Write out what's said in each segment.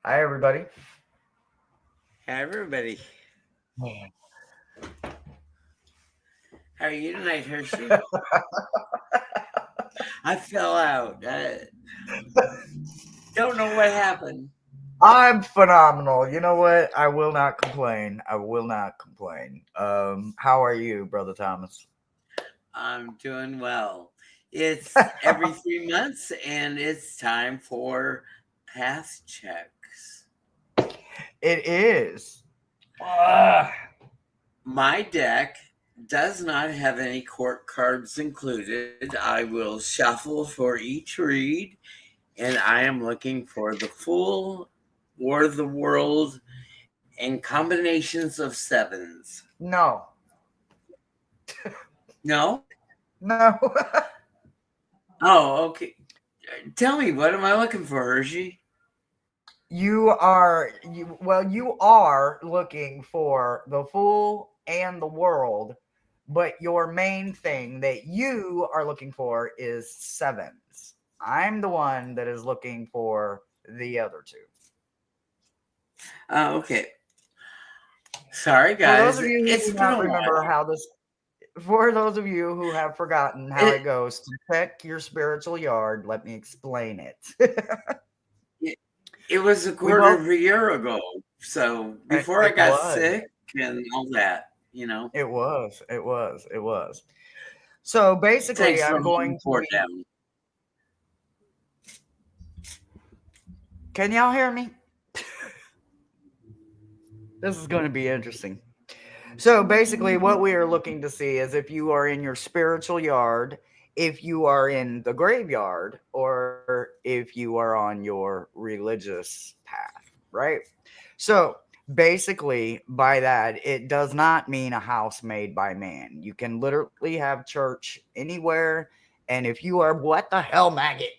Hi, everybody. Hi, everybody. Man. How are you tonight, Hershey? I fell out. I don't know what happened. I'm phenomenal. You know what? I will not complain. I will not complain. How are you, Brother Thomas? I'm doing well. It's every 3 months, and it's time for pass checks. It is. Ah, My deck does not have any court cards included. I will shuffle for each read, and I am looking for the Fool, War of the World, and combinations of sevens. no. No? No. Oh, okay. Tell me, what am I looking for, Hershey? you are looking for the fool and the world, but your main thing that you are looking for is sevens. I'm the one that is looking for the other two. Okay. Sorry, For those guys. of you who It's do been not a remember while. how this For those of you who have forgotten how It it goes, to check your spiritual yard, let me explain it. it, it was a We quarter both of a year ago. So before I it got was. sick and all that. It was. So basically, Thanks for I'm holding going the to fort be. down. Can y'all hear me? This is going to be interesting. So basically, what we are looking to see is if you are in your spiritual yard, if you are in the graveyard, or if you are on your religious path, right? So basically, by that, it does not mean a house made by man. You can literally have church anywhere. And if you are, what the hell, maggot?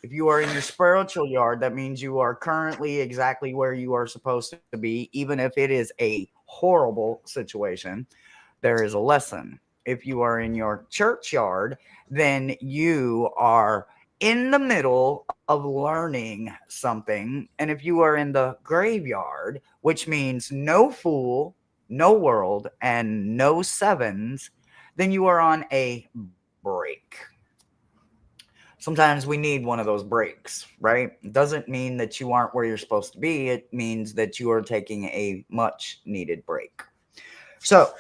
If you are in your spiritual yard, that means you are currently exactly where you are supposed to be, even if it is a horrible situation. There is a lesson. If you are in your churchyard, then you are in the middle of learning something. And if you are in the graveyard, which means no fool, no world, and no sevens, then you are on a break. Sometimes we need one of those breaks, right? It doesn't mean that you aren't where you're supposed to be. It means that you are taking a much needed break. So,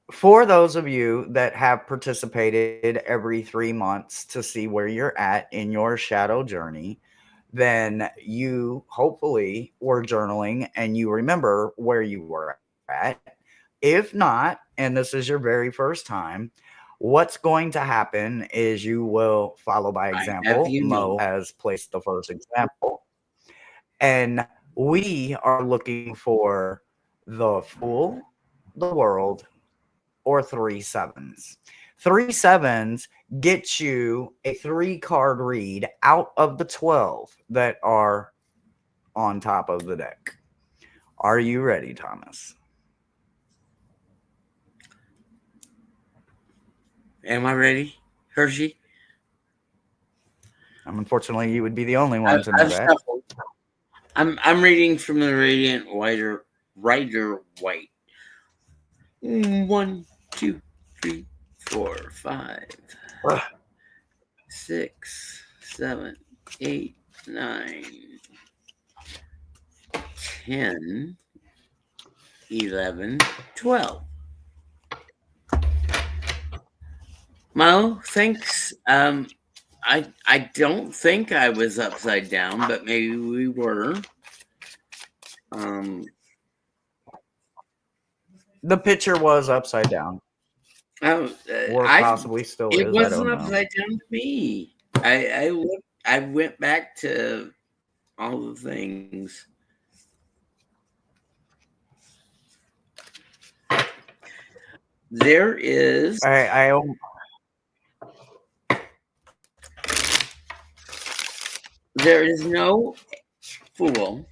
for those of you that have participated every 3 months to see where you're at in your shadow journey, then you hopefully were journaling and you remember where you were at. If not, and this is your very first time, what's going to happen is you will follow by I example. have you Mo know. has placed the first example, and we are looking for the fool, the world, or three sevens. Three sevens gets you a three-card read out of the 12 that are on top of the deck. Are you ready, Thomas? Am I ready, Hershey? Unfortunately, you would be the only I, one to know I've that. shuffled. I'm reading from the Radiant Rider White. One, two, three, four, five, Ugh. 6, 7, 8, 9, 10, 11, 12. Mo, thanks. I don't think I was upside down, but maybe we were. Um, The picture was upside down, I, or I possibly still it is. I wasn't don't know. upside down to me. I looked. I went back to all the things. There is I there is no fool.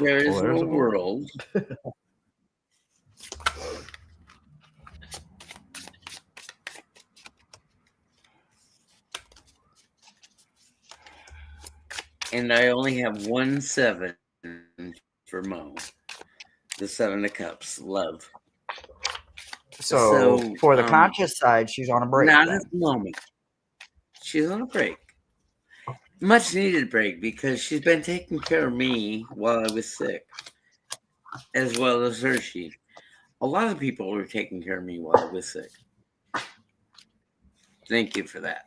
There well, is there's no a fool. and I only have one seven for Mo. The seven of cups, love. So, So for the conscious side, she's on a break not at then. the moment. She's on a break. Much needed break because she's been taking care of me while I was sick, as well as Hershey. A lot of people were taking care of me while I was sick. Thank you for that.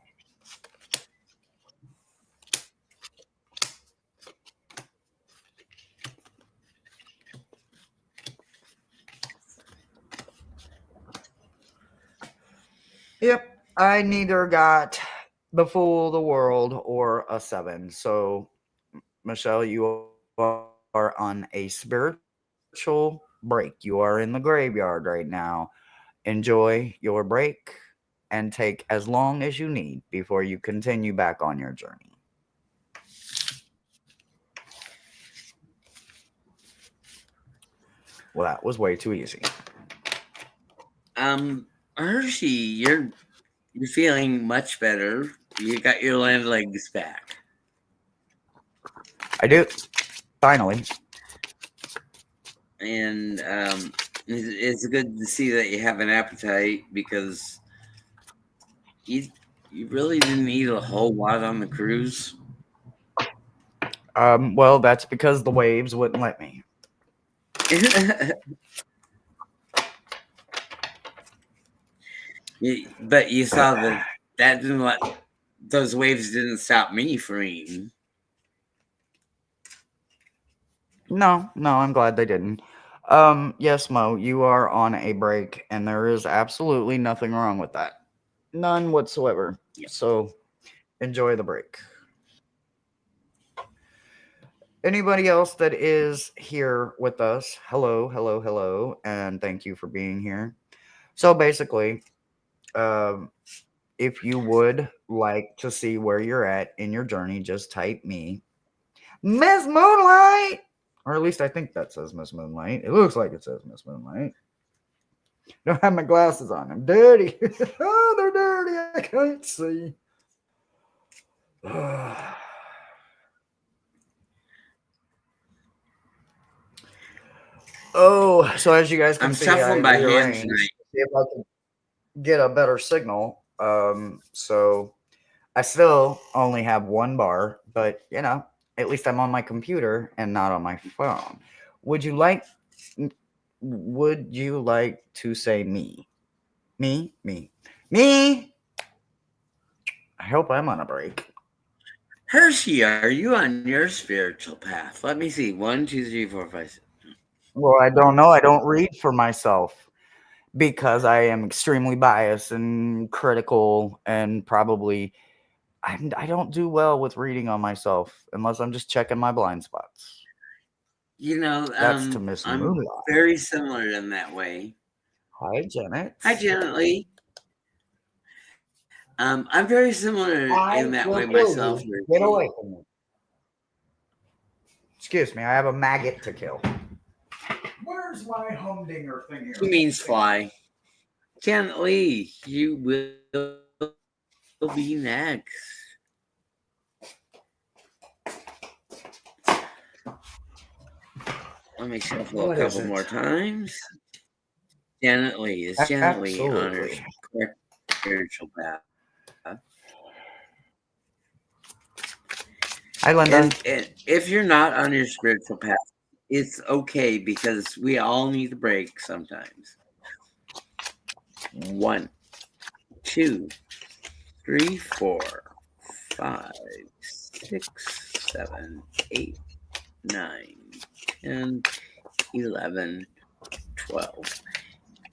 Yep. I neither got the Fool of the World or a 7. So, Michelle, you are on a spiritual break. You are in the graveyard right now. Enjoy your break and take as long as you need before you continue back on your journey. Well, that was way too easy. Hershey, you're feeling much better. You got your land legs back. I do. Finally. And it's good to see that you have an appetite because you you really didn't eat a whole lot on the cruise. Well, that's because the waves wouldn't let me. But you saw that didn't let those waves didn't stop me from eating. No, no, I'm glad they didn't. Yes, Mo, you are on a break, and there is absolutely nothing wrong with that. None whatsoever. Yeah. So enjoy the break. Anybody else that is here with us, hello, hello, hello, and thank you for being here. So basically, um, if you would like to see where you're at in your journey, just type me, Miss Moonlight, or at least I think that says Miss Moonlight. It looks like it says Miss Moonlight. Don't have my glasses on. I'm dirty. Oh, they're dirty. I can't see. Oh, so as you guys can I'm see, I shuffling by hand rearranged tonight. to see if I can get a better signal. So I still only have one bar, but at least I'm on my computer and not on my phone. Would you like would you like to say me? Me? Me. Me? I hope I'm on a break. Hershey, are you on your spiritual path? Let me see. 1, 2, 3, 4, 5, 6. Well, I don't know. I don't read for myself because I am extremely biased and critical and probably I don't do well with reading on myself unless I'm just checking my blind spots. You know, That's to Miss I'm Moonlight. very similar in that way. Hi, Janet. Hi, Janet Lee. I'm very similar in I that way will kill myself, you. Get Hershey. away from me. Excuse me, I have a maggot to kill. Where's my humdinger thing here? He means fly. Janet Lee, you will be next. Let me shuffle a What is couple it? more times. Janet Lee. Is Janet Lee on her Absolutely. correct spiritual path? Hi, Linda. And if you're not on your spiritual path, it's okay because we all need a break sometimes. 1, 2, 3, 4, 5, 6, 7, 8, 9, 10, 11, 12.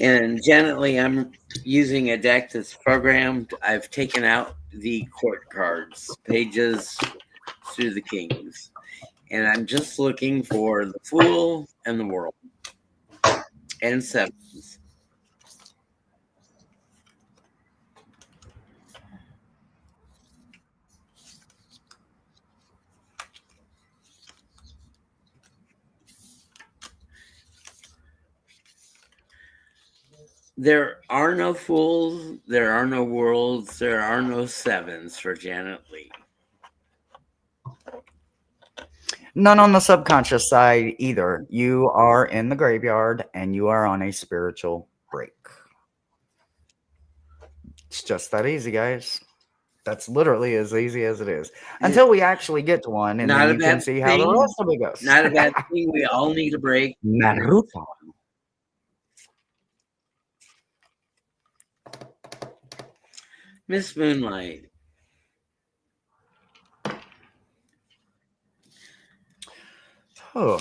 And generally, I'm using a deck that's programmed. I've taken out the court cards, pages through the kings. And I'm just looking for the fool and the world and sevens. There are no fools, there are no worlds, there are no sevens for Janet Lee. None on the subconscious side either. You are in the graveyard and you are on a spiritual break. It's just that easy, guys. That's literally as easy as it is. Until we actually get to one, and then Not a you can bad see how the thing. rest of it goes. Not a bad thing. We all need a break. Naruto. Miss Moonlight. Oh.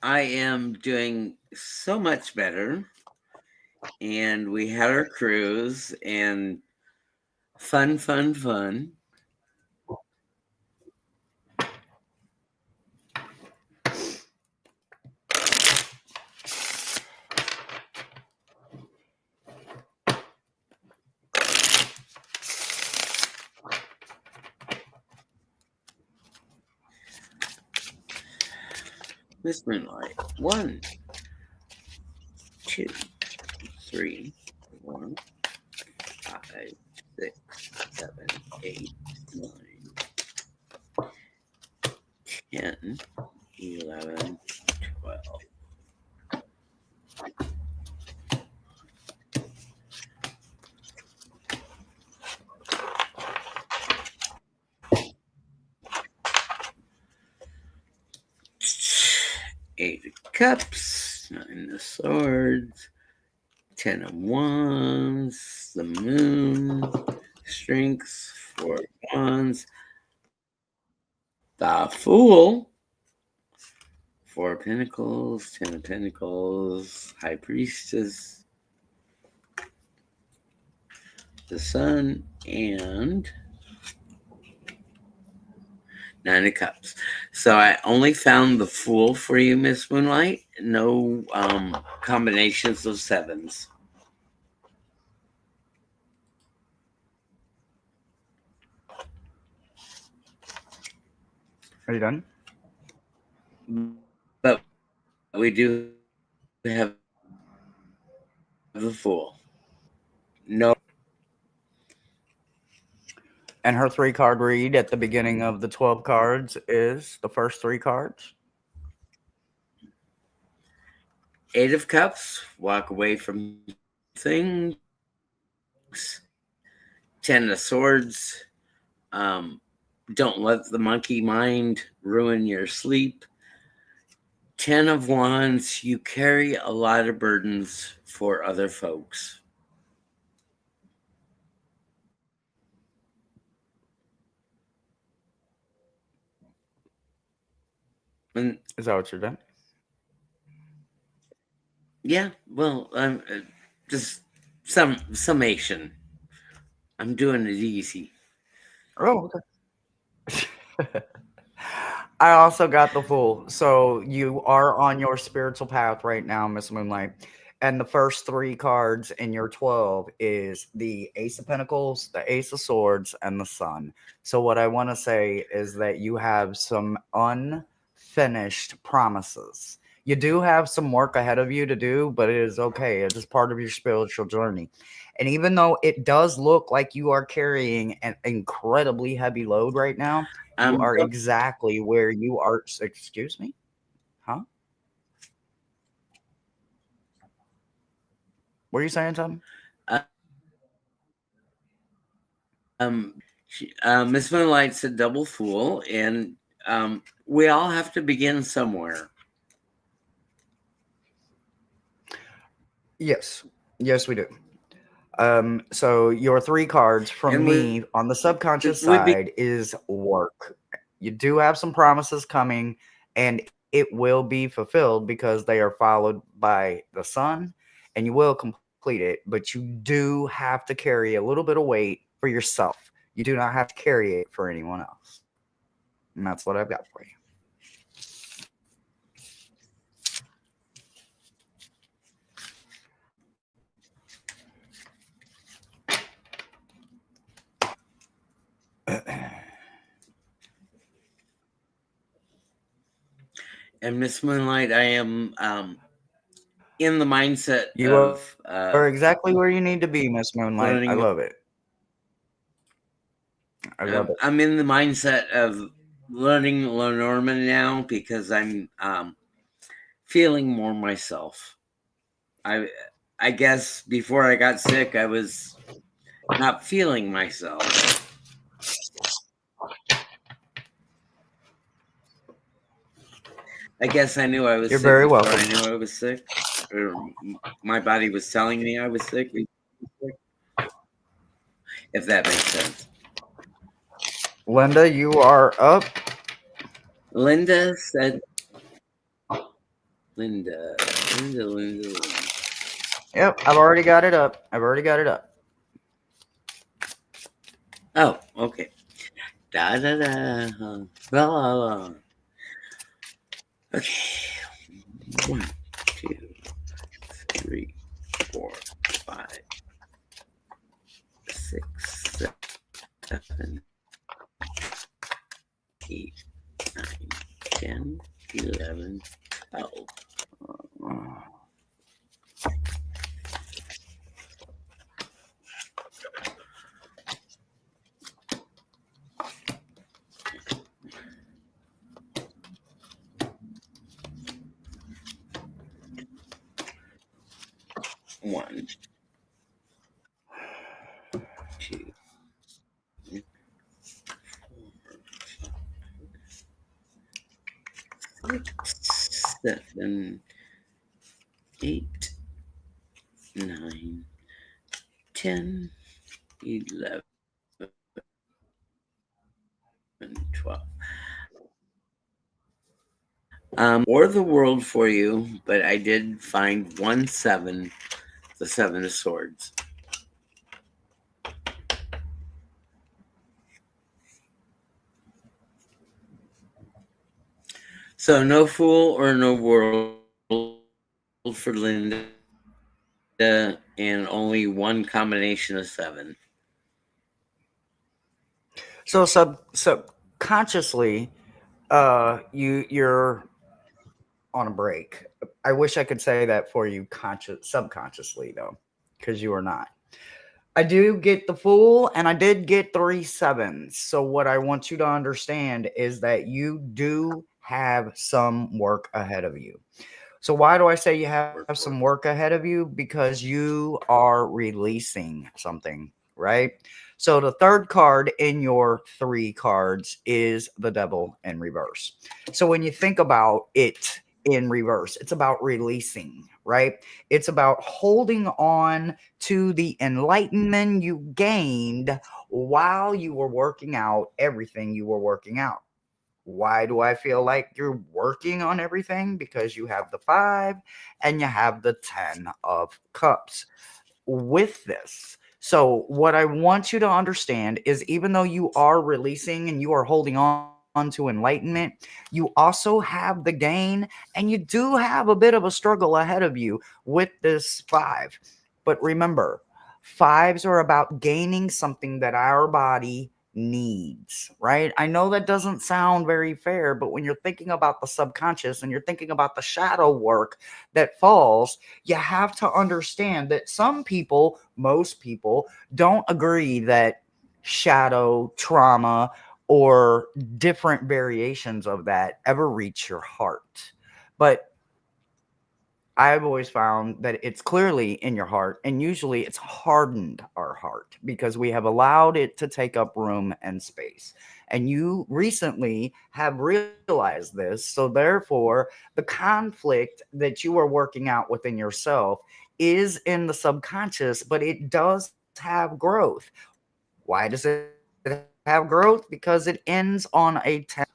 I am doing so much better. And we had our cruise and fun, fun, fun. Miss Moonlight. 1, 2, 3, 4, 5, 6, 7, 8, 9, 10, 11, 12. Eight of Cups, 9 of Swords, 10 of Wands, the Moon, Strength, 4 of Wands, the Fool, 4 of Pentacles, 10 of Pentacles, High Priestess, the Sun, and 9 of Cups. So I only found the Fool for you, Miss Moonlight. No combinations of sevens. Are you done? But we do have the Fool. No. And her 3 card read at the beginning of the 12 cards is the first 3 cards. 8 of Cups, walk away from things. 10 of Swords, don't let the monkey mind ruin your sleep. 10 of Wands, you carry a lot of burdens for other folks. And Is that what you're done? yeah, well, just some summation. I'm doing it easy. Oh, okay. I also got the Fool. So you are on your spiritual path right now, Miss Moonlight. And the first 3 cards in your 12 is the Ace of Pentacles, the Ace of Swords, and the Sun. So what I want to say is that you have some unfinished promises. You do have some work ahead of you to do, but it is okay. It is part of your spiritual journey. And even though it does look like you are carrying an incredibly heavy load right now, you I'm are exactly where you are. Excuse me? Huh? What are you saying, Tom? Miss Moonlight's a double fool, and we all have to begin somewhere. Yes. Yes, we do. So your 3 cards from And me on the subconscious we be, side is work. You do have some promises coming, and it will be fulfilled because they are followed by the sun, and you will complete it. But you do have to carry a little bit of weight for yourself. You do not have to carry it for anyone else. And that's what I've got for you. and Miss Moonlight, I am in the mindset You of are exactly where you need to be, Miss Moonlight. I learning. love it. I love it. I'm in the mindset of learning Lenormand now because I'm feeling more myself. I I guess before I got sick, I was not feeling myself. I guess I knew I was You're sick very before welcome. I knew I was sick, or my body was telling me I was sick. If that makes sense. Linda, you are up. Linda said, Linda, Linda, Linda, Linda. Yep, I've already got it up. I've already got it up. Oh, okay. Da da da. La la la. Okay. 1, 2, 3, 4, 5, 6, 7, 8, 9, 10, 11, 12. 1, 2, 6, 7, 8, 9, 10, 11, 12. Or the world for you, but I did find 1, 7, the 7 of Swords. So no fool or no world for Linda, and only one combination of 7. Subconsciously, you're on a break. I wish I could say that for you subconsciously though, because you are not. I do get the full, and I did get 3 7s. So what I want you to understand is that you do have some work ahead of you. So why do I say you have some work ahead of you? Because you are releasing something, right? So the third card in your 3 cards is the devil in reverse. So when you think about it in reverse, it's about releasing, right? It's about holding on to the enlightenment you gained while you were working out everything you were working out. Why do I feel like you're working on everything? Because you have the 5 and you have the 10 of cups with this. So, what I want you to understand is even though you are releasing and you are holding on to enlightenment, you also have the gain and you do have a bit of a struggle ahead of you with this 5. But remember, 5s are about gaining something that our body needs, right? I know that doesn't sound very fair, but when you're thinking about the subconscious and you're thinking about the shadow work that falls, you have to understand that some people, most people, don't agree that shadow trauma or different variations of that ever reach your heart. But I've always found that it's clearly in your heart, and usually it's hardened our heart because we have allowed it to take up room and space. And you recently have realized this. So, therefore, the conflict that you are working out within yourself is in the subconscious, but it does have growth. Why does it have growth? Because it ends on a 10.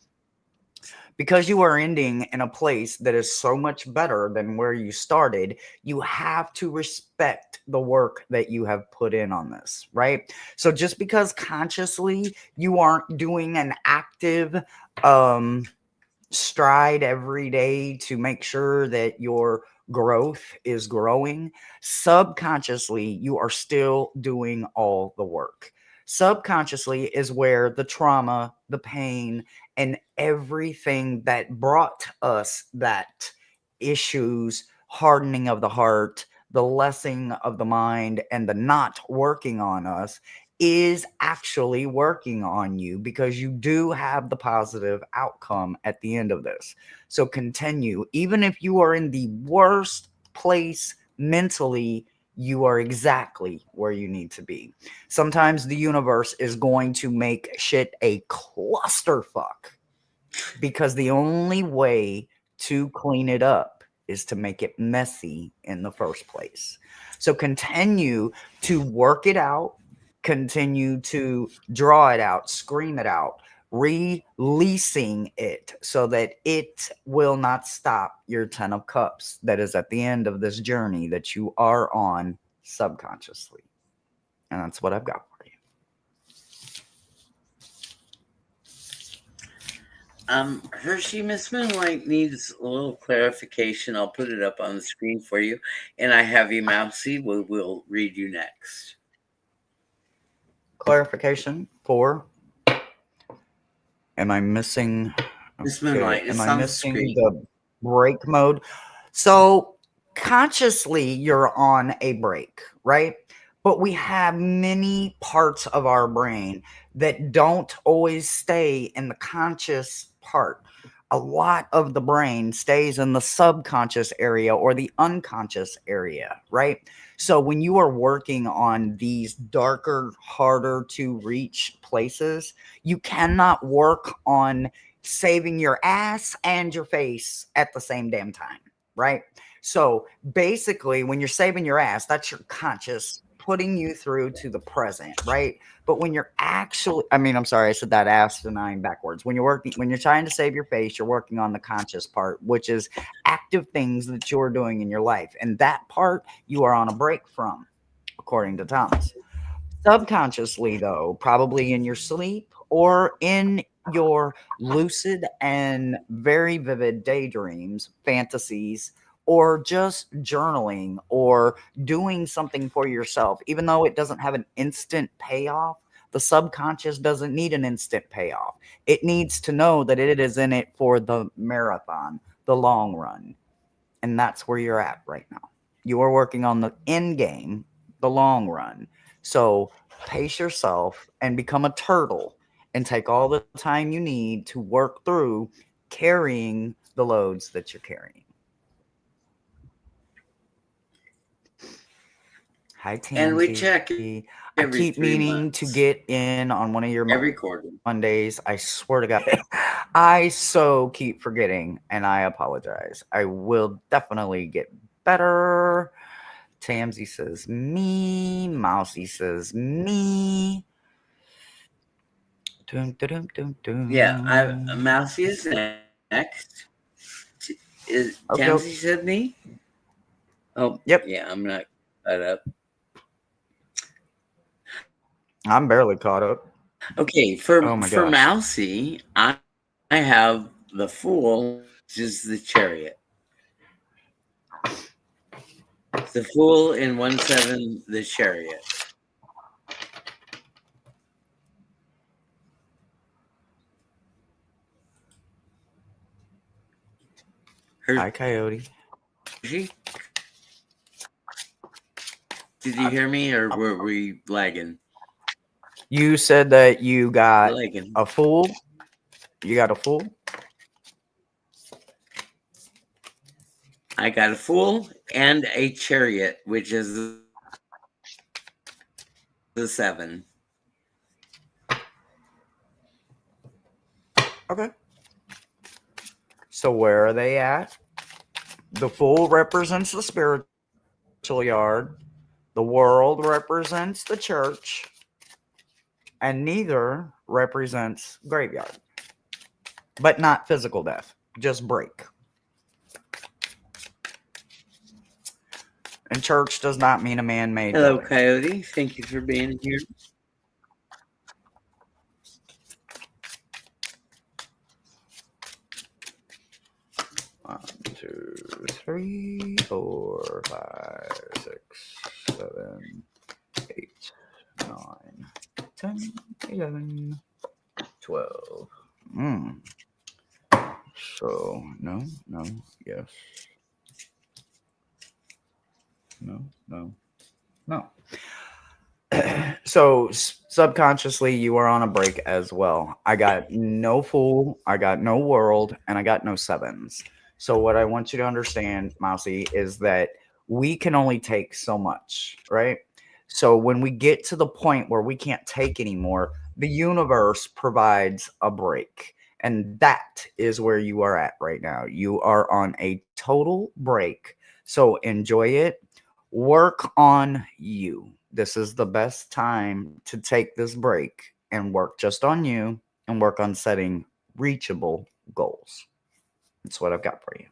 Because you are ending in a place that is so much better than where you started, you have to respect the work that you have put in on this, right? So just because consciously you aren't doing an active um stride every day to make sure that your growth is growing, subconsciously, you are still doing all the work. Subconsciously is where the trauma, the pain, and everything that brought us that issues, hardening of the heart, the lessening of the mind, and the not working on us is actually working on you because you do have the positive outcome at the end of this. So continue. Even if you are in the worst place mentally, you are exactly where you need to be. Sometimes the universe is going to make shit a clusterfuck because the only way to clean it up is to make it messy in the first place. So continue to work it out, continue to draw it out, scream it out, releasing it so that it will not stop your 10 of cups that is at the end of this journey that you are on subconsciously. And that's what I've got for you. Hershey, Miss Moonlight needs a little clarification. I'll put it up on the screen for you. And I have you, Mousy. We will read you next. Clarification for, am I missing? Miss Okay, Moonlight, am it's I on the missing screen. the break mode? So consciously, you're on a break, right? But we have many parts of our brain that don't always stay in the conscious part. A lot of the brain stays in the subconscious area or the unconscious area, right? So when you are working on these darker, harder to reach places, you cannot work on saving your ass and your face at the same damn time, right? So basically, when you're saving your ass, that's your conscious putting you through to the present, right? But when you're actually, I mean, I'm sorry, I said that asinine backwards. When you're working, when you're trying to save your face, you're working on the conscious part, which is active things that you're doing in your life. And that part you are on a break from, according to Thomas. Subconsciously, though, probably in your sleep or in your lucid and very vivid daydreams, fantasies, or just journaling or doing something for yourself, even though it doesn't have an instant payoff, the subconscious doesn't need an instant payoff. It needs to know that it is in it for the marathon, the long run. And that's where you're at right now. You are working on the end game, the long run. So pace yourself and become a turtle and take all the time you need to work through carrying the loads that you're carrying. Hi, And we check Tansy. every I 3 keep meaning months. to get in on one of your Every quarter. Mondays. I swear to God. I so keep forgetting, and I apologize. I will definitely get better. Tamsy says me. Mousy says me. Dun, dun, dun, dun, dun. Yeah, Mousy is next. Okay. Tansy said me? Oh, Yep. yeah, I'm not caught up. I'm barely caught up. Okay, Oh my for gosh. Mousy, I have the Fool, which is the Chariot. The Fool in 1/7, the Chariot. Hi, Coyote. Hershey, did you hear me or were we lagging? You said that you got Lagging. a fool. You got a fool. I got a Fool and a Chariot, which is the 7. Okay. So where are they at? The fool represents the spiritual yard. The world represents the church. And neither represents graveyard. But not physical death. Just break. And church does not mean a man-made Hello, building. Coyote. Thank you for being here. One, two, three, 4, 5, 6, 7, 8, 9, 10, 11, 12. So, no, no, yes. No, no, no. So subconsciously, you are on a break as well. I got no fool, I got no world, and I got no sevens. So what I want you to understand, Mousy, is that we can only take so much, right? So when we get to the point where we can't take anymore, the universe provides a break. And that is where you are at right now. You are on a total break. So enjoy it. Work on you. This is the best time to take this break and work just on you and work on setting reachable goals. That's what I've got for you.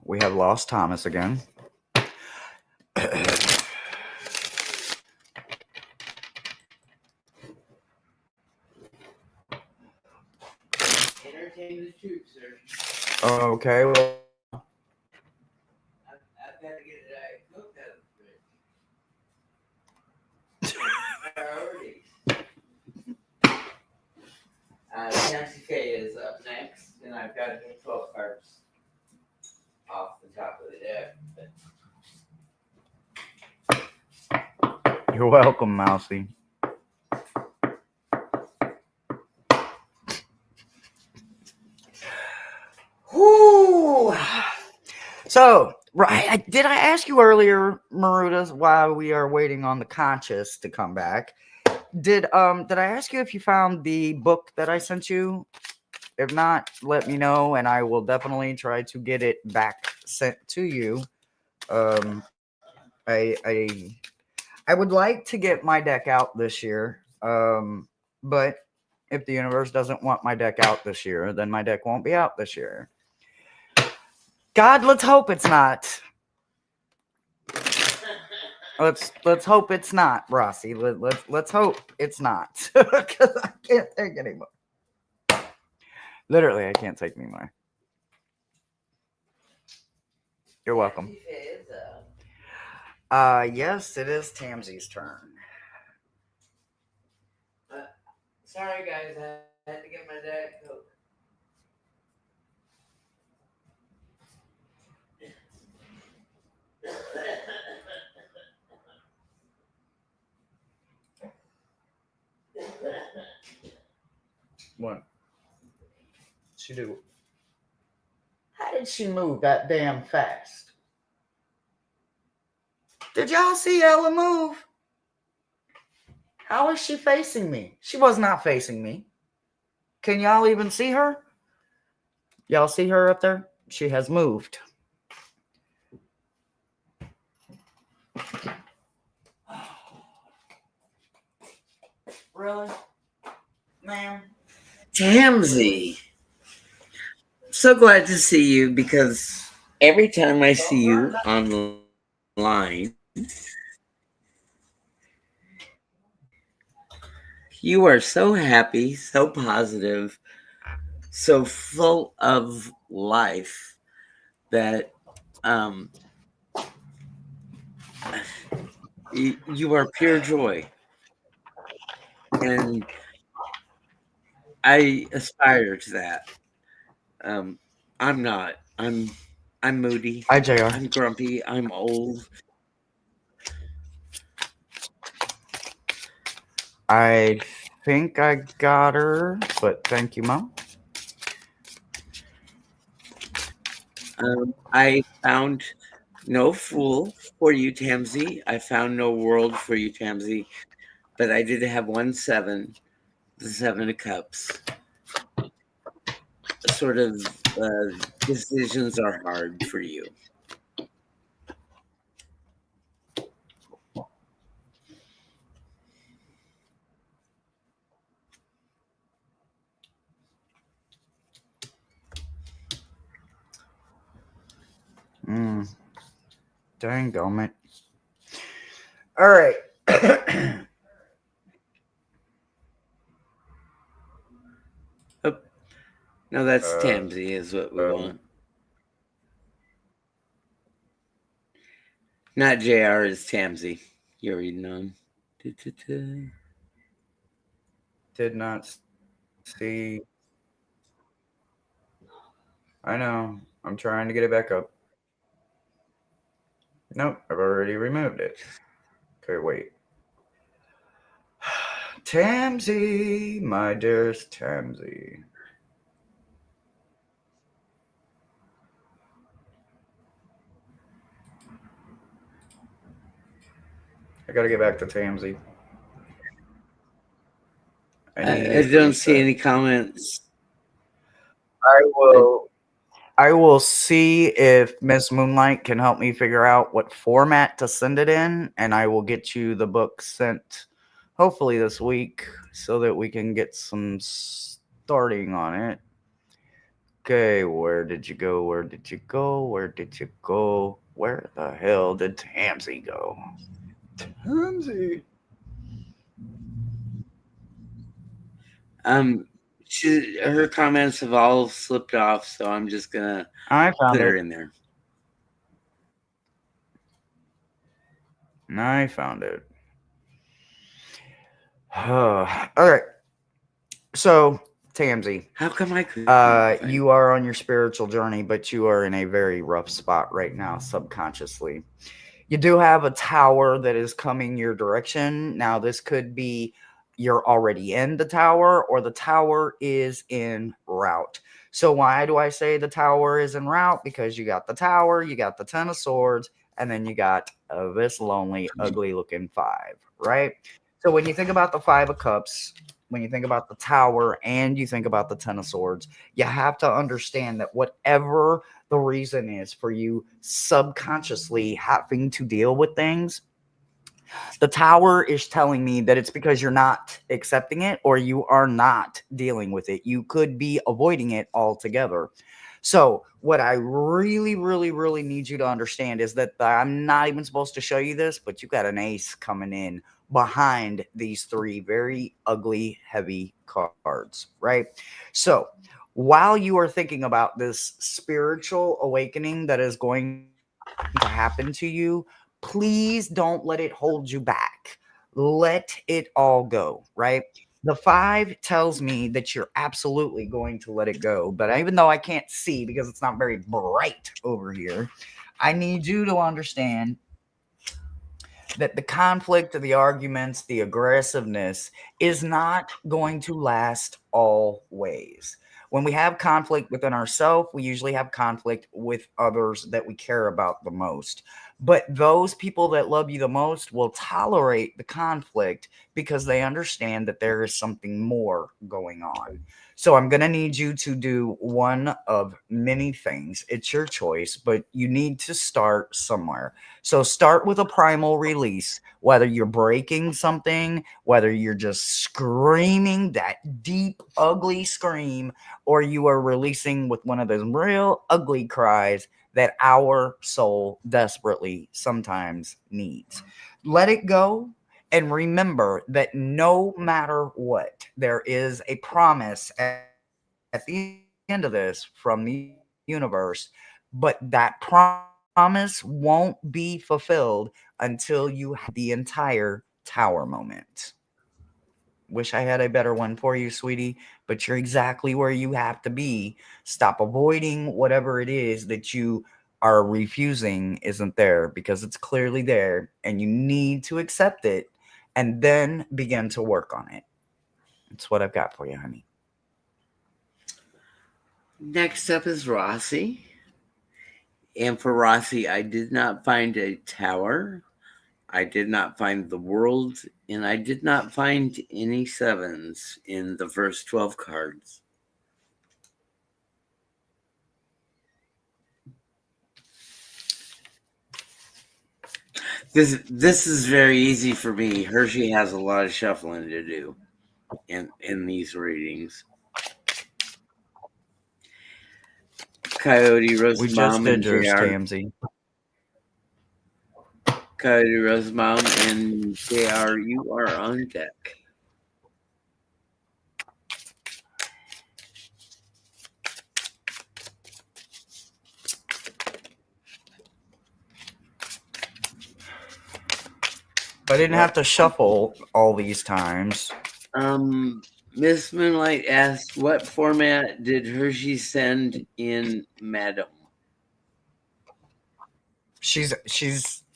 We have lost Thomas again. Entertain the troops, sir. Okay, well, I've got to get a Diet Coke out of the fridge. Priorities. Nancy K is up next, and I've got to get 12 carbs off the top of the deck. you're welcome, Mousy. Whoo! So, right, did I ask you earlier, Marudas, why we are waiting on the conscious to come back? Did I ask you if you found the book that I sent you? If not, let me know, and I will definitely try to get it back sent to you. Um, I would like to get my deck out this year. But if the universe doesn't want my deck out this year, then my deck won't be out this year. God, let's hope it's not. Let's hope it's not, Rossi. Let's hope it's not, because I can't take anymore. Literally, I can't take anymore. You're welcome. Nancy K is up. Yes, it is Tamsy's turn. Uh, sorry, guys, I had to get my Diet Coke. What? She do? How did she move that damn fast? Did y'all see Ella move? How is she facing me? She was not facing me. Can y'all even see her? Y'all see her up there? She has moved. Really? Ma'am? Tamsy, so glad to see you because every time I see you online, you are so happy, so positive, so full of life that um, you are pure joy. And I aspire to that. Um, I'm not. I'm moody. Hi, JR. I'm grumpy. I'm old. I think I got her, but thank you, Mom. I found no fool for you, Tamsy. I found no world for you, Tamsy. But I did have one seven, the seven of cups. Sort of decisions are hard for you. Mm, dang gummit. All right. Oh, no, that's uh, Tamsy, is what we want. Not JR, is Tamsy. You're reading on. Da-da-da. did not see. I know. I'm trying to get it back up. Nope, I've already removed it. Okay, wait. Tamsy, my dearest Tamsy. I gotta get back to Tamsy. I I need don't see reset. any comments. I I, will I will see if Miss Moonlight can help me figure out what format to send it in, and I will get you the book sent hopefully this week so that we can get some starting on it. Okay, where did you go? Where did you go? Where did you go? Where the hell did Tamsy go? Tamsy. um, her comments have all slipped off, so I'm just gonna I put found her it. in there. I found it. All right. So, Tamsy, How come I couldn't find you it? are on your spiritual journey, but you are in a very rough spot right now, subconsciously. You do have a tower that is coming your direction. Now, this could be you're already in the tower or the tower is en route. So, why do I say the tower is en route? Because you got the tower, you got the Ten of Swords, and then you got this lonely, ugly looking five, right? So, when you think about the Five of Cups, when you think about the tower, and you think about the Ten of Swords, you have to understand that whatever the reason is for you subconsciously having to deal with things, the tower is telling me that it's because you're not accepting it or you are not dealing with it. You could be avoiding it altogether. So, what I really, really, really need you to understand is that I'm not even supposed to show you this, but you got an ace coming in behind these three very ugly, heavy cards, right? So, while you are thinking about this spiritual awakening that is going to happen to you, please don't let it hold you back. Let it all go, right? The five tells me that you're absolutely going to let it go. But even though I can't see because it's not very bright over here, I need you to understand that the conflict, the arguments, the aggressiveness is not going to last always. When we have conflict within ourselves, we usually have conflict with others that we care about the most. But those people that love you the most will tolerate the conflict because they understand that there is something more going on. So I'm going to need you to do one of many things. It's your choice, but you need to start somewhere. So start with a primal release, whether you're breaking something, whether you're just screaming that deep, ugly scream, or you are releasing with one of those real ugly cries that our soul desperately sometimes needs. Let it go. And remember that no matter what, there is a promise at the end of this from the universe, but that promise won't be fulfilled until you have the entire tower moment. Wish I had a better one for you, sweetie, but you're exactly where you have to be. Stop avoiding whatever it is that you are refusing isn't there because it's clearly there and you need to accept it and then begin to work on it. That's what I've got for you, honey. Next up is Rossi. And for Rossi, I did not find a tower. I did not find the world. And I did not find any sevens in the first 12 cards. This is very easy for me. Hershey has a lot of shuffling to do in these readings. Coyote We just Rosenbaum did and yours, JR. Tamsy. Coyote Rosenbaum and JR, you are on deck. I didn't have What? to shuffle all these times. Um, Miss Moonlight asked, "What format did Hershey send in, Madam?" She's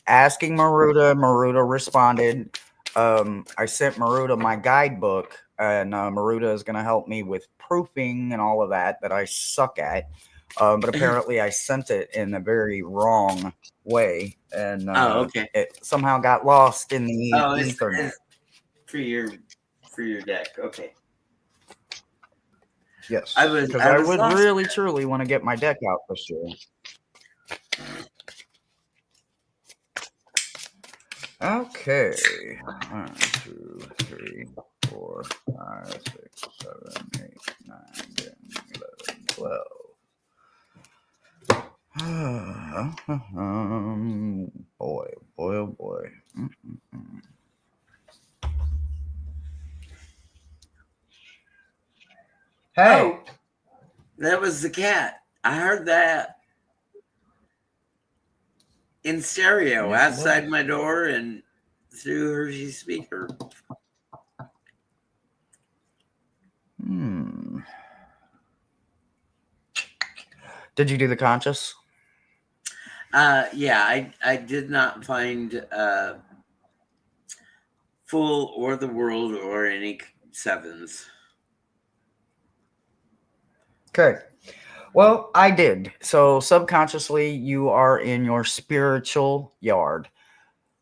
asking Maruta. Maruta responded. I sent Maruta my guidebook, and Maruta is going to help me with proofing and all of that I suck at. But apparently, I sent it in a very wrong way, and Oh, okay. it somehow got lost in the Oh, Ethernet. it's for your deck. Okay. Yes, because I I was would lost. really truly want to get my deck out this year. Okay. 1, 2, 3, 4, 5, 6, 7, 8, 9, 10, 11, 12. Boy, boy, oh boy. Mm-mm-mm. Hey, Oh, that was the cat. I heard that in stereo yes, it was. outside my door and through Hershey's speaker. Hmm. Did you do the conscious? Yeah, I did not find Fool or the World or any sevens. Okay. Well, I did. So subconsciously, you are in your spiritual yard.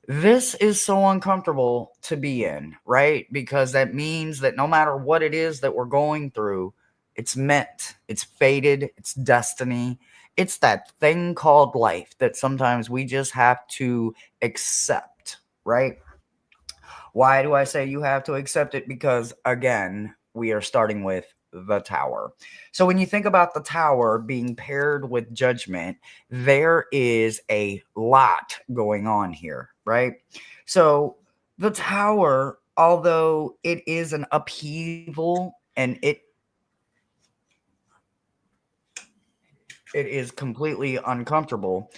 This is so uncomfortable to be in, right? Because that means that no matter what it is that we're going through, it's meant, it's fated, it's destiny. It's that thing called life that sometimes we just have to accept, right? Why do I say you have to accept it? Because again, we are starting with the tower. So when you think about the tower being paired with judgment, there is a lot going on here, right? So the tower, although it is an upheaval and it is completely uncomfortable,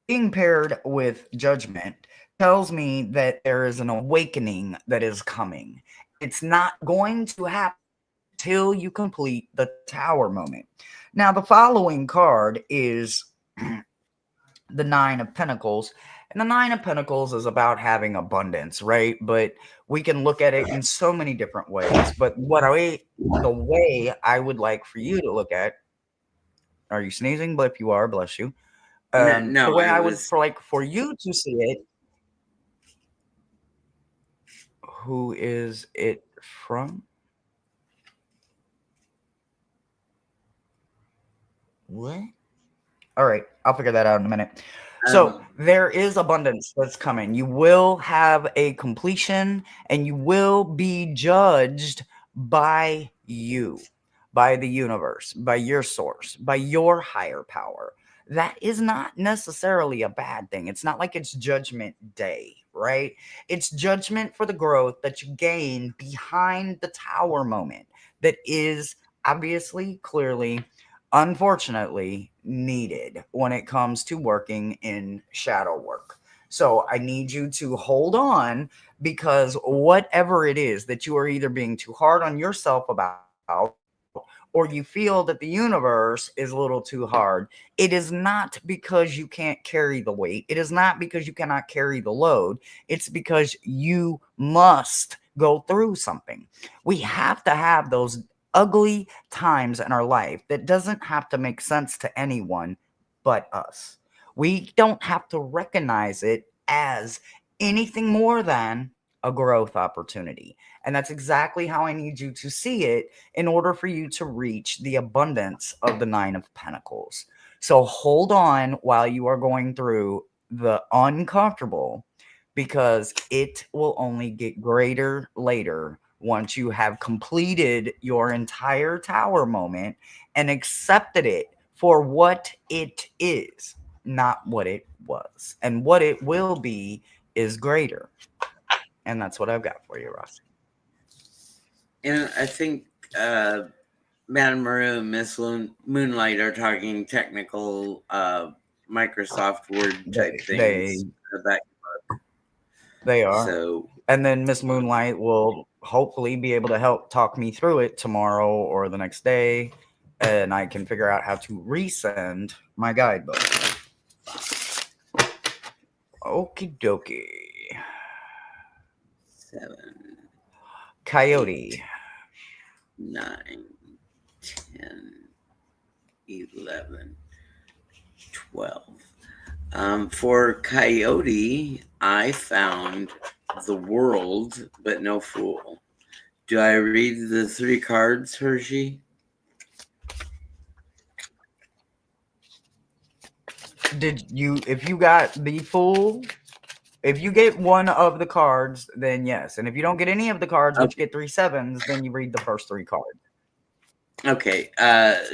being paired with judgment tells me that there is an awakening that is coming. It's not going to happen till you complete the tower moment. Now, the following card is the Nine of Pentacles. And the Nine of Pentacles is about having abundance, right? But we can look at it in so many different ways. But the way I would like for you to look at, are you sneezing? But if you are, bless you. No, The no, way I I would was. for you to see it, who is it from? What? All right, I'll figure that out in a minute. So Um, there is abundance that's coming. You will have a completion and you will be judged by you, by the universe, by your source, by your higher power. That is not necessarily a bad thing. It's not like it's judgment day, right? It's judgment for the growth that you gain behind the tower moment that is obviously, clearly, unfortunately needed when it comes to working in shadow work. So I need you to hold on because whatever it is that you are either being too hard on yourself about or you feel that the universe is a little too hard, it is not because you can't carry the weight. It is not because you cannot carry the load. It's because you must go through something. We have to have those ugly times in our life that doesn't have to make sense to anyone but us. We don't have to recognize it as anything more than a growth opportunity. And that's exactly how I need you to see it in order for you to reach the abundance of the Nine of Pentacles. So hold on while you are going through the uncomfortable because it will only get greater later once you have completed your entire tower moment and accepted it for what it is, not what it was. And what it will be is greater. And that's what I've got for you, Ross. and I think Madame Maru and Miss Moonlight are talking technical Microsoft Word type They they things. About, they are. so And then Miss Moonlight will hopefully be able to help talk me through it tomorrow or the next day, and I can figure out how to resend my guidebook. Okie dokie. 7, 8, Coyote. 9, 10, 11, 12. For Coyote, I found the world, but no fool. Do I read the 3 cards, Hershey? Did you, if you got the full, if you get one of the cards, then yes. And if you don't get any of the cards, which Okay. get 3 sevens, then you read the first 3 cards. Okay.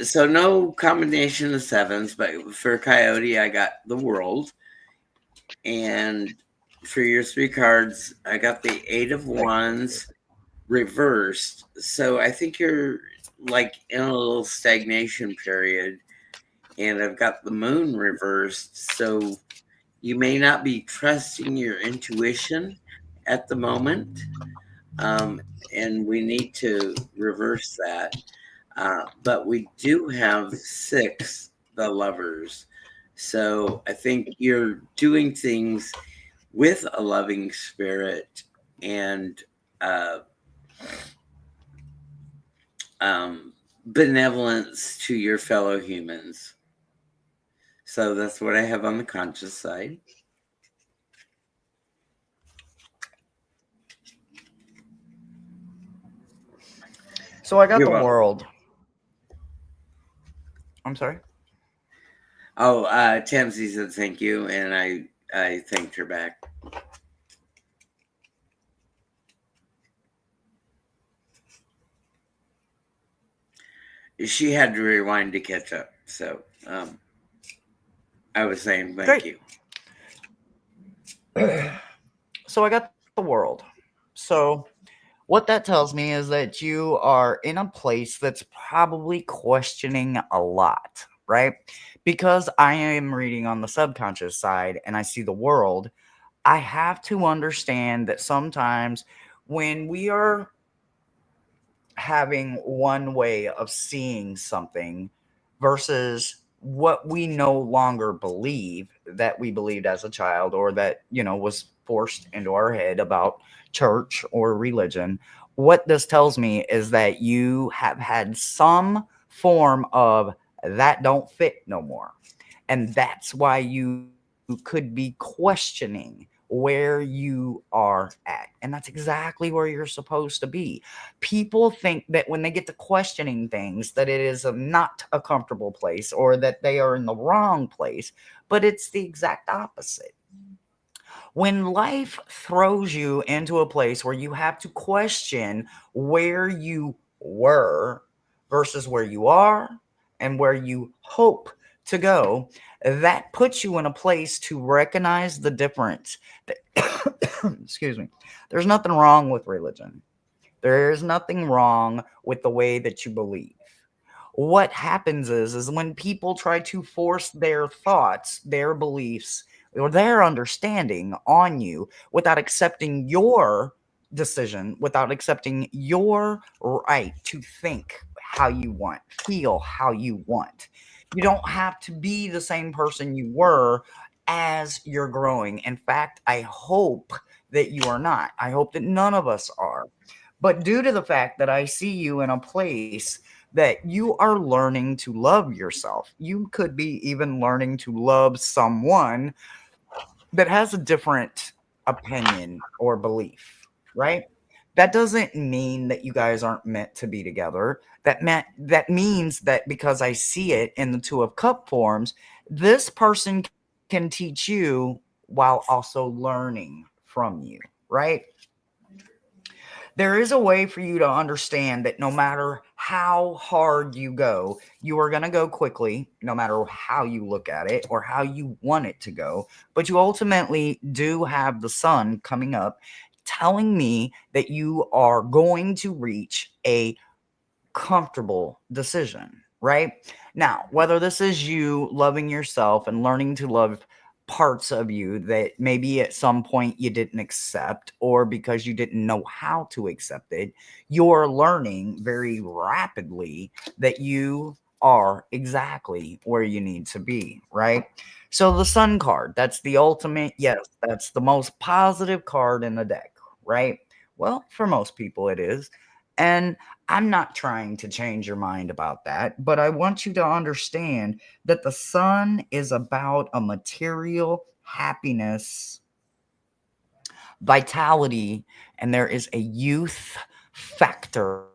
So no combination of sevens, but for Coyote, I got the world. And for your 3 cards, I got the 8 of Wands reversed. So I think you're like in a little stagnation period. And I've got the moon reversed. So you may not be trusting your intuition at the moment. And we need to reverse that. But we do have 6, the lovers. So I think you're doing things with a loving spirit and uh, benevolence to your fellow humans. So that's what I have on the conscious side. So I got You're the welcome. world. I'm sorry. Oh, Tamsy said thank you, and I thanked her back. She had to rewind to catch up, so I was saying thank Great. you. So I got the world. So what that tells me is that you are in a place that's probably questioning a lot, right? Because I am reading on the subconscious side and I see the world, I have to understand that sometimes when we are having one way of seeing something versus what we no longer believe that we believed as a child or that was forced into our head about church or religion. What this tells me is that you have had some form of that don't fit no more, and that's why you could be questioning where you are at. And that's exactly where you're supposed to be. People think that when they get to questioning things that it is not a comfortable place or that they are in the wrong place, but it's the exact opposite. When life throws you into a place where you have to question where you were versus where you are and where you hope to go, that puts you in a place to recognize the difference. Excuse me. There's nothing wrong with religion. There is nothing wrong with the way that you believe. What happens is when people try to force their thoughts, their beliefs, or their understanding on you without accepting your decision, without accepting your right to think how you want, feel how you want. You don't have to be the same person you were as you're growing. In fact, I hope that you are not. I hope that none of us are. But due to the fact that I see you in a place that you are learning to love yourself, you could be even learning to love someone that has a different opinion or belief, right? That doesn't mean that you guys aren't meant to be together. That means that because I see it in the Two of Cup forms, this person can teach you while also learning from you, right? There is a way for you to understand that no matter how hard you go, you are going to go quickly, no matter how you look at it or how you want it to go. But you ultimately do have the sun coming up telling me that you are going to reach a comfortable decision, right? Now, whether this is you loving yourself and learning to love parts of you that maybe at some point you didn't accept, or because you didn't know how to accept it, you're learning very rapidly that you are exactly where you need to be, right? So the Sun card, that's the ultimate, yes, that's the most positive card in the deck, right? Well, for most people it is. And I'm not trying to change your mind about that, but I want you to understand that the Sun is about a material happiness, vitality, and there is a youth factor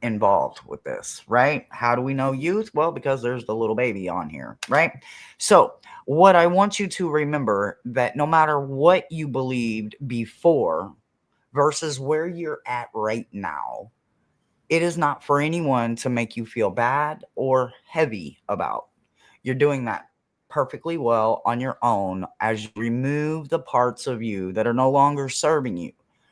involved with this, right? How do we know youth? Well, because there's the little baby on here, right? So, what I want you to remember that no matter what you believed before versus where you're at right now, it is not for anyone to make you feel bad or heavy about. You're doing that perfectly well on your own as you remove the parts of you that are no longer serving you,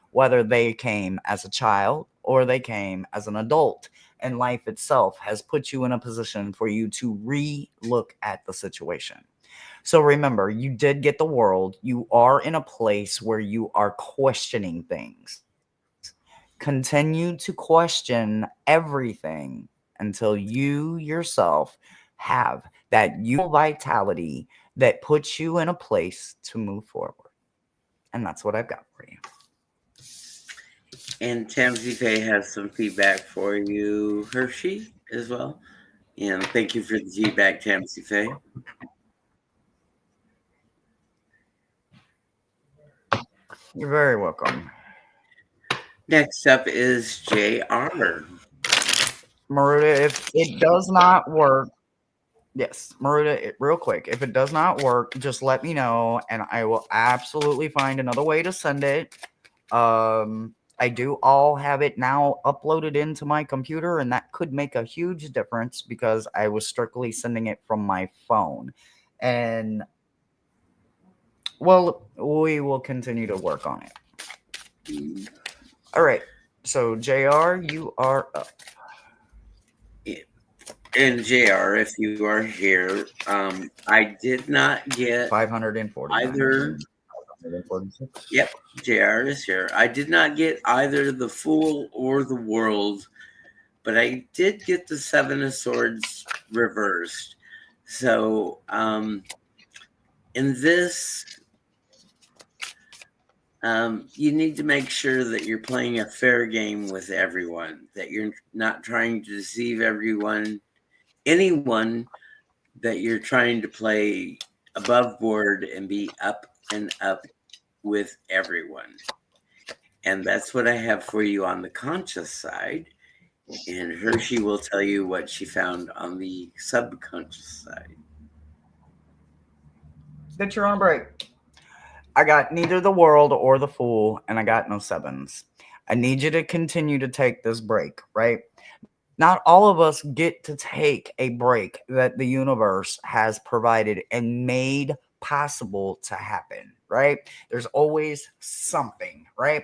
whether they came as a child or they came as an adult. And life itself has put you in a position for you to re look at the situation. So remember, you did get the world. You are in a place where you are questioning things. Continue to question everything until you yourself have that youthful vitality that puts you in a place to move forward. And that's what I've got for you. And Tansy Faye has some feedback for you, Hershey, as well. And thank you for the feedback, Tansy Faye. You're very welcome. Next up is JR. Maruda, if it does not work, yes, Maruda, real quick, if it does not work, just let me know and I will absolutely find another way to send it. I do all have it now uploaded into my computer, and that could make a huge difference because I was strictly sending it from my phone. And well, we will continue to work on it. All right. So, JR, you are up. And JR, if you are here, I did not get 549. either. 546. Yep, JR is here. I did not get either the Fool or the World, but I did get the Seven of Swords reversed. So, in this, you need to make sure that you're playing a fair game with everyone, that you're not trying to deceive anyone, that you're trying to play above board and be up and up with everyone. And that's what I have for you on the conscious side. And Hershey will tell you what she found on the subconscious side. That you're on break. I got neither the world or the fool, and I got no sevens. I need you to continue to take this break, right? Not all of us get to take a break that the universe has provided and made possible to happen, right? There's always something, right?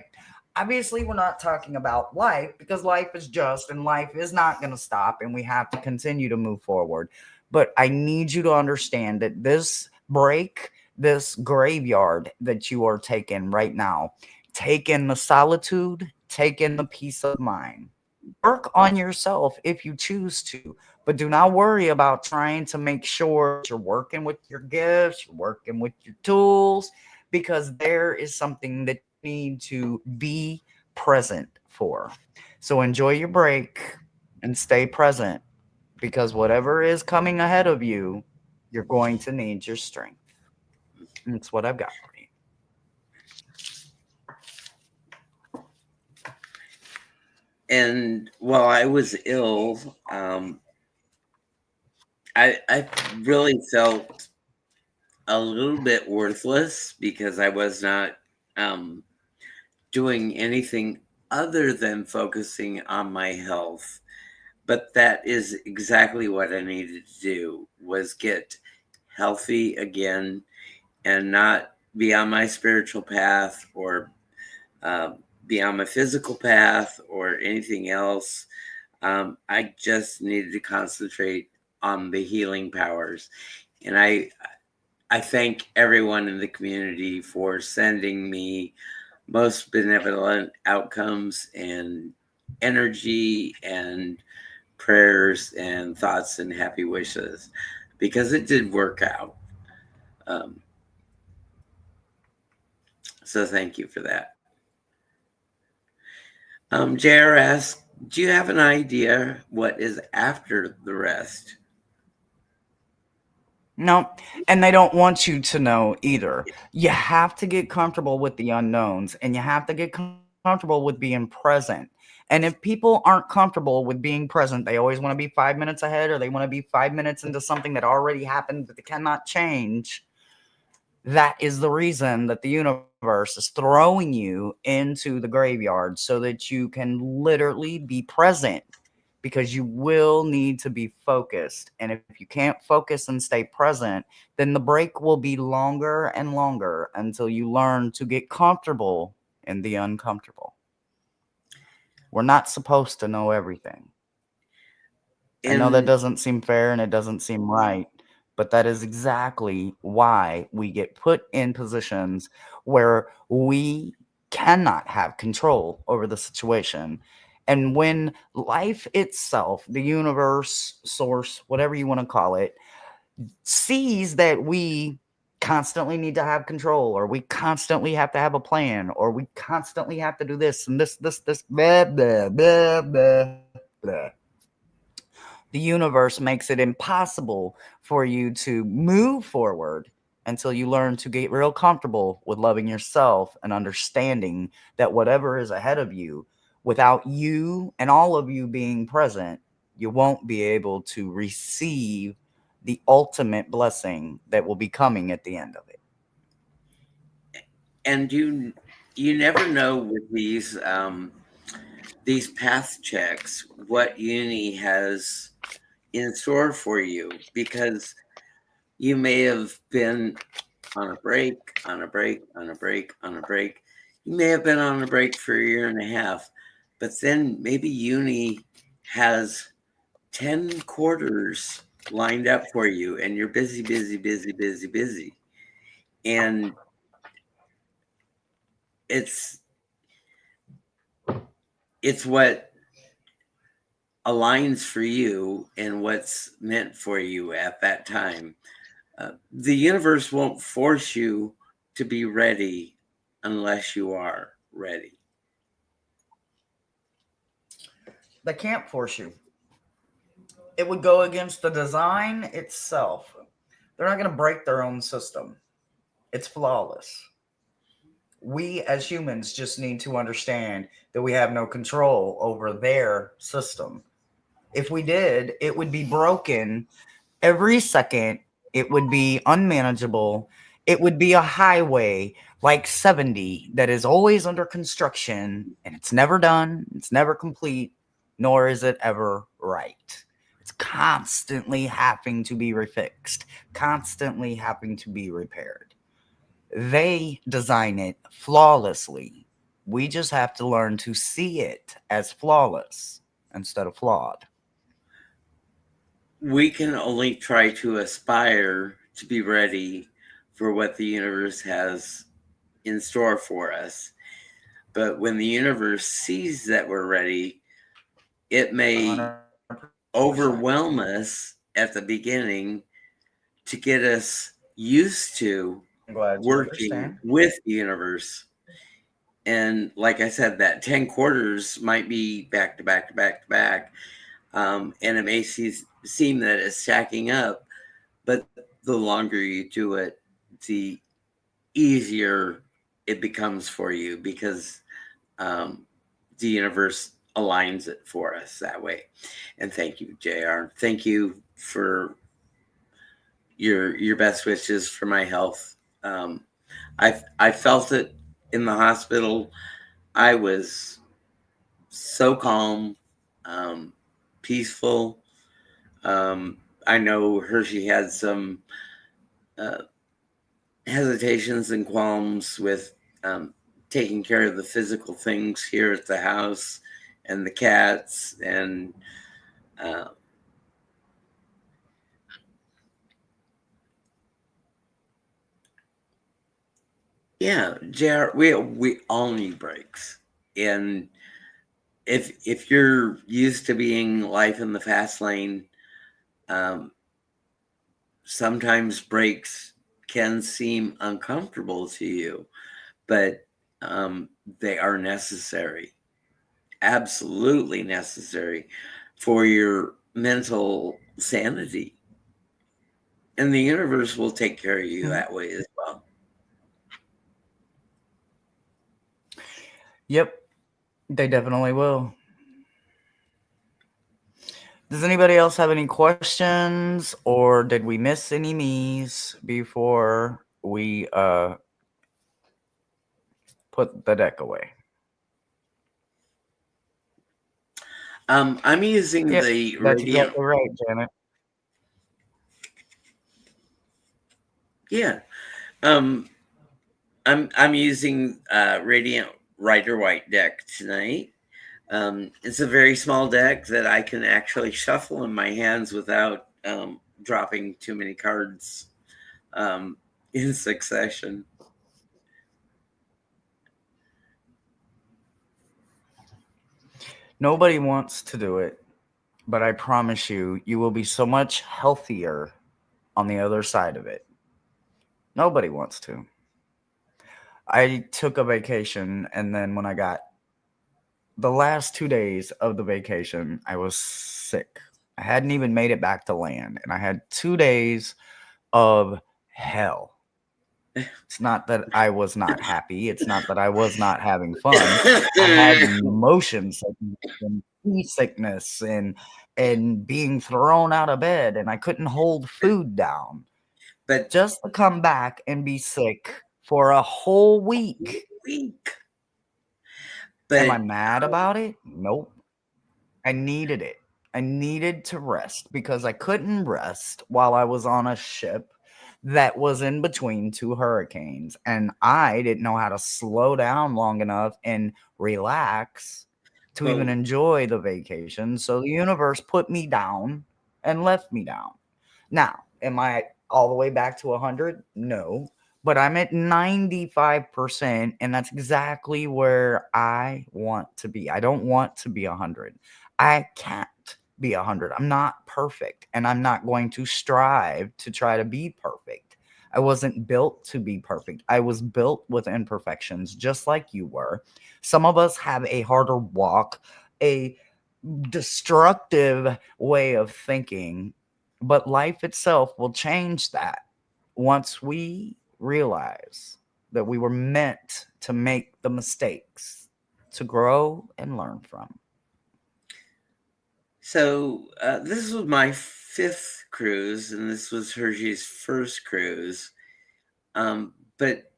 Obviously, we're not talking about life because life is just and life is not going to stop and we have to continue to move forward. But I need you to understand that this break, this graveyard that you are taking right now, take in the solitude, take in the peace of mind. Work on yourself if you choose to, but do not worry about trying to make sure that you're working with your gifts, you're working with your tools, because there is something that you need to be present for. So enjoy your break and stay present because whatever is coming ahead of you, you're going to need your strength. And that's what I've got for you. And while I was ill, I really felt a little bit worthless because I was not um, doing anything other than focusing on my health. But that is exactly what I needed to do, was get healthy again and not be on my spiritual path or uh, be on my physical path or anything else. I just needed to concentrate on the healing powers. And I thank everyone in the community for sending me most benevolent outcomes and energy and prayers and thoughts and happy wishes, because it did work out. Um, so thank you for that. JR asks, do you have an idea what is after the rest? No, and they don't want you to know either. You have to get comfortable with the unknowns and you have to get comfortable with being present. And if people aren't comfortable with being present, they always want to be 5 minutes ahead or they want to be 5 minutes into something that already happened that they cannot change. That is the reason that the universe is throwing you into the graveyard so that you can literally be present because you will need to be focused. And if you can't focus and stay present, then the break will be longer and longer until you learn to get comfortable in the uncomfortable. We're not supposed to know everything. I know that And doesn't seem fair and it doesn't seem right, but that is exactly why we get put in positions where we cannot have control over the situation. And when life itself, the universe, source, whatever you want to call it, sees that we constantly need to have control or we constantly have to have a plan or we constantly have to do this and this blah blah blah blah blah, the universe makes it impossible for you to move forward until you learn to get real comfortable with loving yourself and understanding that whatever is ahead of you, without you and all of you being present, you won't be able to receive the ultimate blessing that will be coming at the end of it. you never know with these path checks what uni has in store for you, because you may have been on a break, on a break, on a break, on a break. You may have been on a break for a year and a half, but then maybe uni has 10 quarters lined up for you and you're busy, busy, busy, busy, busy. And it's it's what aligns for you and what's meant for you at that time. The universe won't force you to be ready unless you are ready. They can't force you. It would go against the design itself. They're not going to break their own system. It's flawless. We as humans just need to understand that we have no control over their system. If we did, it would be broken every second. It would be unmanageable. It would be a highway like 70 that is always under construction and it's never done, it's never complete, nor is it ever right. It's constantly having to be refixed, constantly having to be repaired. They design it flawlessly. We just have to learn to see it as flawless instead of flawed. We can only try to aspire to be ready for what the universe has in store for us. But when the universe sees that we're ready, it may 100%. overwhelm us at the beginning to get us used to I'm glad you working understand. with the universe. And like I said, that 10 quarters might be back to back to back to back. And it may seem that it's stacking up, but the longer you do it, the easier it becomes for you, because um, the universe aligns it for us that way. And thank you, JR. Thank you for your best wishes for my health. Um, I felt it in the hospital. I was so calm, um, peaceful. Um, I know Hershe had some uh, hesitations and qualms with um, taking care of the physical things here at the house and the cats, and Yeah, JR, we all need breaks. And if you're used to being life in the fast lane, um, sometimes breaks can seem uncomfortable to you, but they are necessary, absolutely necessary for your mental sanity. And the universe will take care of you Mhm. that way as well. Yep, they definitely will. Does anybody else have any questions, or did we miss any me's before we put the deck away? I'm using Yep, the that's radiant. exactly right, Janet. Yeah. Um, I'm using Radiant Rider White deck tonight. It's a very small deck that I can actually shuffle in my hands without dropping too many cards um, in succession. Nobody wants to do it, but I promise you, you will be so much healthier on the other side of it. Nobody wants to. I took a vacation, and then when I got the last 2 days of the vacation, I was sick. I hadn't even made it back to land, and I had 2 days of hell. It's not that I was not happy. It's not that I was not having fun. I had motion sickness and seasickness and being thrown out of bed, and I couldn't hold food down. but Just to come back and be sick for a whole week. weak. Am I But mad about it? Nope. I needed it. I needed to rest because I couldn't rest while I was on a ship that was in between two hurricanes. And I didn't know how to slow down long enough and relax to even well, enjoy the vacation. So the universe put me down and left me down. Now, am I all the way back to 100? No, but I'm at 95%, and that's exactly where I want to be. I don't want to be 100. I can't be 100. I'm not perfect, and I'm not going to strive to try to be perfect. I wasn't built to be perfect. I was built with imperfections, just like you were. Some of us have a harder walk, a destructive way of thinking, but life itself will change that once we realize that we were meant to make the mistakes, to grow and learn from. so this was my fifth cruise, and this was Hershey's first cruise. But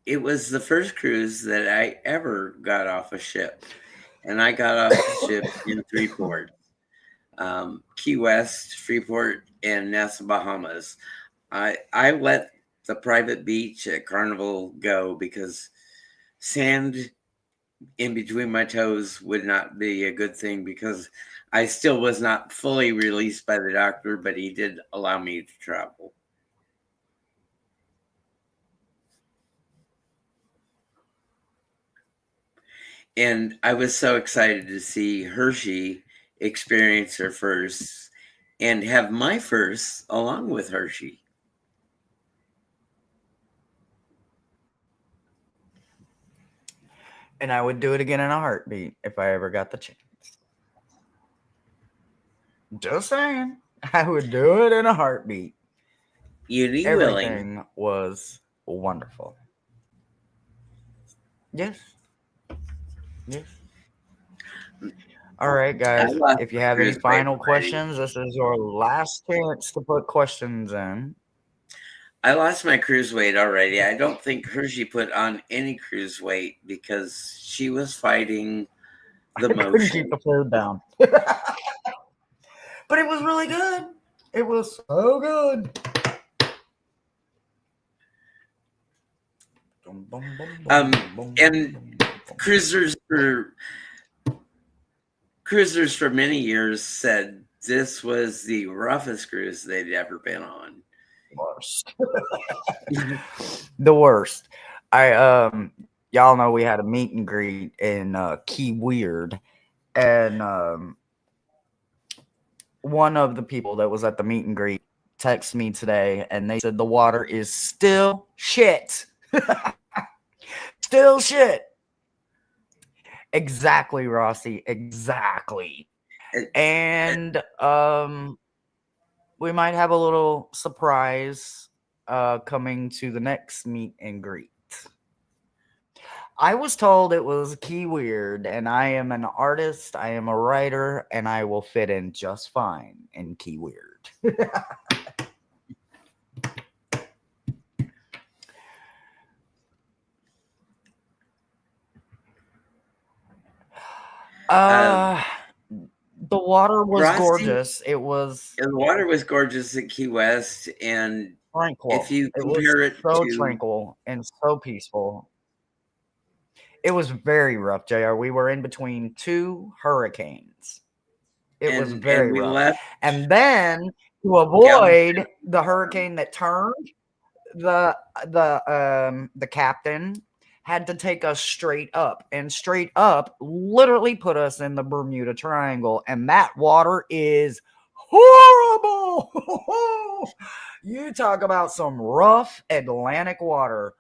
it was the first cruise that I ever got off a ship, and I got off the ship in three ports: Key West, Freeport, and Nassau, Bahamas. I let the private beach at Carnival go because sand in between my toes would not be a good thing, because I still was not fully released by the doctor, but he did allow me to travel. And I was so excited to see Hershey experience her first and have my first along with Hershey. And I would do it again in a heartbeat if I ever got the chance. Just saying. I would do it in a heartbeat. Uni willing. Everything was wonderful. Yes. Yes. All right, I guys. lost If you my have any cruise weight final already. questions, this is your last chance to put questions in. I lost my cruise weight already. I don't think Hershey put on any cruise weight because she was fighting the I couldn't keep motion. the food down. But it was really good. It was so good. Boom, boom, boom, Um, boom, boom, and boom, boom. cruisers for many years said this was the roughest cruise they'd ever been on. Worst. The worst. I y'all know we had a meet and greet in Key Weird, and one of the people that was at the meet and greet texted me today, and they said the water is still shit, still shit. Exactly, Rossi. Exactly. It, it, And we might have a little surprise coming to the next meet and greet. I was told it was Key Weird, and I am an artist, I am a writer, and I will fit in just fine in Key Weird. um, uh the water was Rossi, gorgeous. It was the water was gorgeous at Key West, and if tranquil. you It was compare it so to, tranquil and so peaceful. It was very rough, JR. We were in between two hurricanes. It was and very we rough. left And then to Galveston. avoid the hurricane that turned, the the captain had to take us straight up, and straight up literally put us in the Bermuda Triangle, and that water is horrible. You talk about some rough Atlantic water.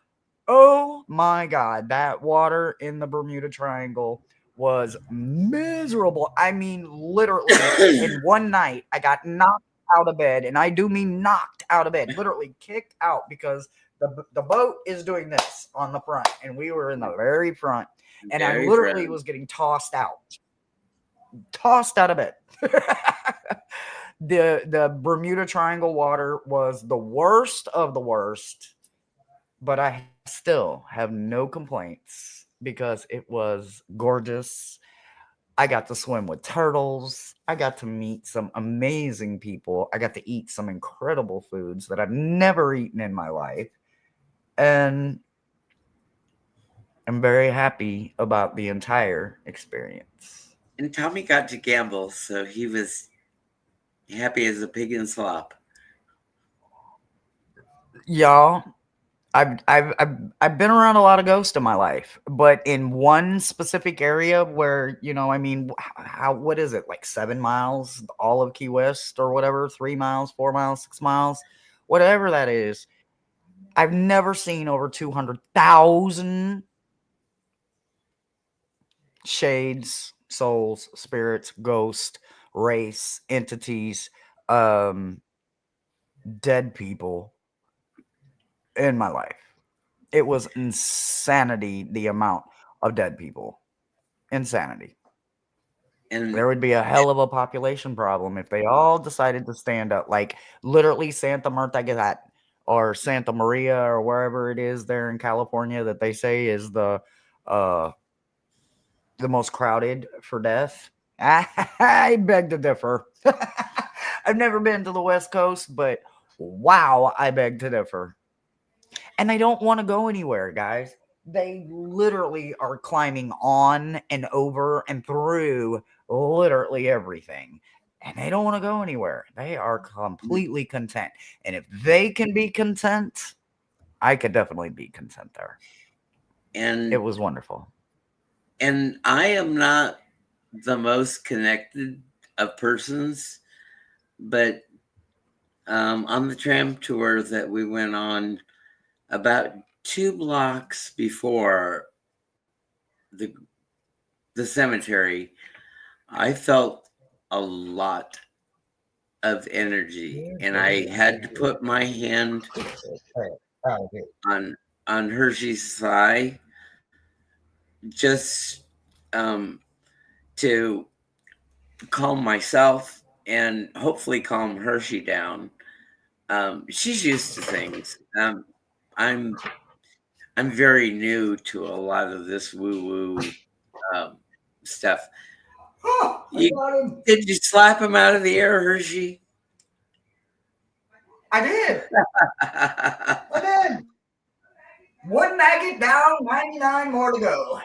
Oh my god, that water in the Bermuda Triangle was miserable. I mean, literally, in one night, I got knocked out of bed, and I do mean knocked out of bed, literally kicked out because the boat is doing this on the front, and we were in the very front, and I Very literally friend. was getting tossed out of bed. The Bermuda Triangle water was the worst of the worst, but I still have no complaints because it was gorgeous. I got to swim with turtles. I got to meet some amazing people. I got to eat some incredible foods that I've never eaten in my life. And I'm very happy about the entire experience. And Tommy got to gamble, so he was happy as a pig in slop. Y'all, I've been around a lot of ghosts in my life, but in one specific area where, I mean, how what is it, like 7 miles, all of Key West or whatever, 3 miles, 4 miles, 6 miles, whatever that is. I've never seen over 200,000 shades, souls, spirits, ghosts, race, entities, um, dead people in my life. It was insanity the amount of dead people. Insanity. And There would be a hell of a population problem if they all decided to stand up, like literally Santa Marta or Santa Maria or wherever it is there in California that they say is uh the most crowded for death. I beg to differ. I've never been to the West Coast, but wow, I beg to differ. And they don't want to go anywhere, guys. They literally are climbing on and over and through literally everything. And they don't want to go anywhere. They are completely content. And if they can be content, I could definitely be content there. It and was wonderful. and I am not the most connected of persons, but on the tram tour that we went on, about 2 blocks before the the cemetery, I felt a lot of energy, and I had to put my hand on Hershey's thigh just um, to calm myself and hopefully calm Hershey down. She's used to things. I'm I'm very new to a lot of this woo woo um, stuff. Oh, I You got him. did you slap him out of the air, Hershey? I did. I did. One maggot down, 99 more to go.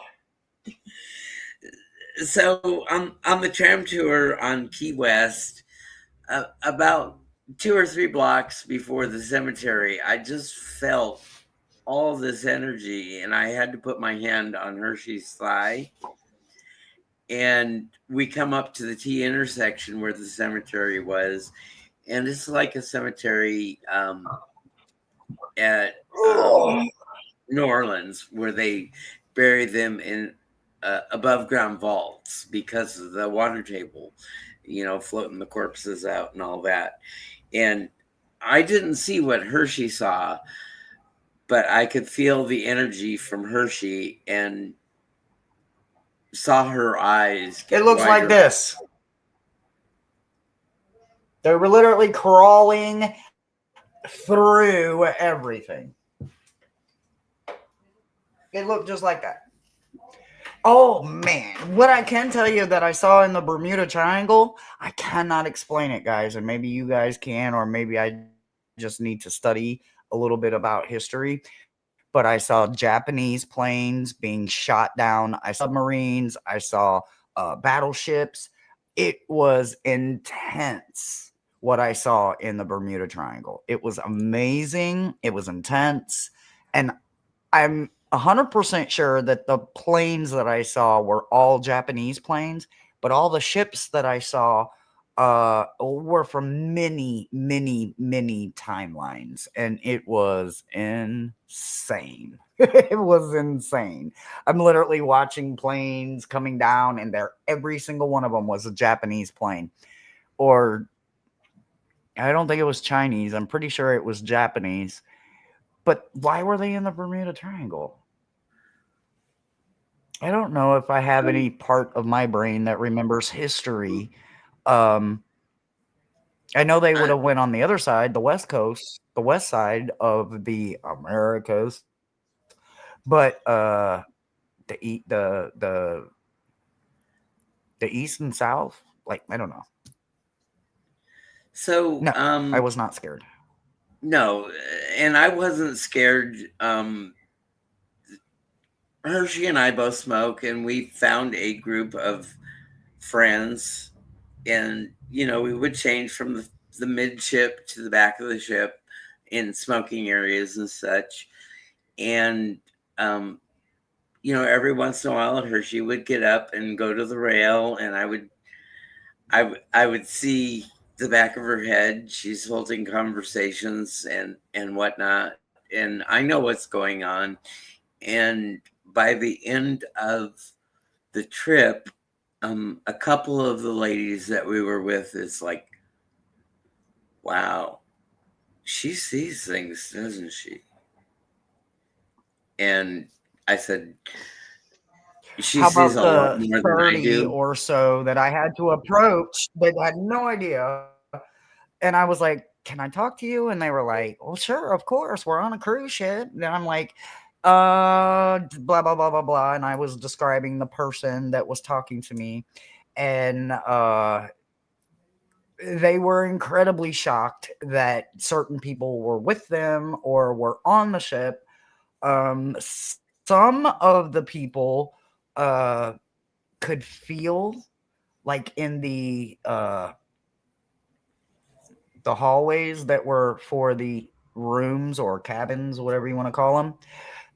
So on the tram tour on Key West, about 2 or 3 blocks before the cemetery, I just felt all this energy, and I had to put my hand on Hershe's thigh. And we come up to the T intersection where the cemetery was, and it's like a cemetery at New Orleans where they bury them in above ground vaults because of the water table, floating the corpses out and all that. And I didn't see what Hershe saw, but I could feel the energy from Hershe and saw her eyes It get looks like wider. this. They were literally crawling through everything. It looked just like that. Oh man, what I can tell you that I saw in the Bermuda Triangle, I cannot explain it, guys, and maybe you guys can, or maybe I just need to study a little bit about history. But I saw Japanese planes being shot down. I saw submarines. I saw battleships. It was intense what I saw in the Bermuda Triangle. It was amazing. It was intense. And I'm 100% sure that the planes that I saw were all Japanese planes, but all the ships that I saw were from many, many, many timelines, and it was insane. It was insane. I'm literally watching planes coming down, and every single one of them was a Japanese plane, or I don't think it was Chinese. I'm pretty sure it was Japanese. But why were they in the Bermuda Triangle? I don't know if I have any part of my brain that remembers history. Um, I know they would I, have went on the other side, the West Coast, the west side of the Americas, but the the east and south, like I don't know. so, No, I was not scared. no, and I wasn't scared. Hershey and I both smoke, and we found a group of friends, and we would change from the midship to the back of the ship in smoking areas and such. And every once in a while, Hershey would get up and go to the rail, and I would see the back of her head. She's holding conversations and whatnot, and I know what's going on. And by the end of the trip, a couple of the ladies that we were with is like, wow, she sees things, doesn't she? And I said, she How sees about a lot the more than I 30 do. or so that I had to approach that had no idea? And I was like, "Can I talk to you?" And they were like, "Well, sure, of course. We're on a cruise ship." And I'm like, blah blah blah blah blah. And I was describing the person that was talking to me, and they were incredibly shocked that certain people were with them or were on the ship. Some of the people uh, could feel like in the hallways that were for the rooms or cabins, whatever you want to call them,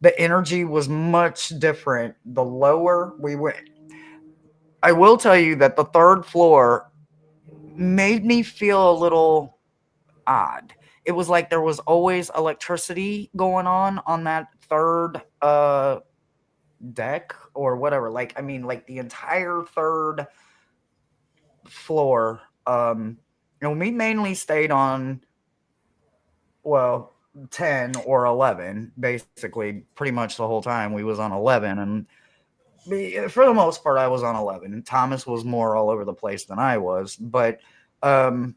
the energy was much different. The lower we went, I will tell you that the third floor made me feel a little odd. It was like there was always electricity going on that third deck or whatever. Like I mean, like the entire third floor. And we mainly stayed on, well, 10 or 11, basically pretty much the whole time we was on 11. And for the most part I was on 11. Thomas was more all over the place than I was, but um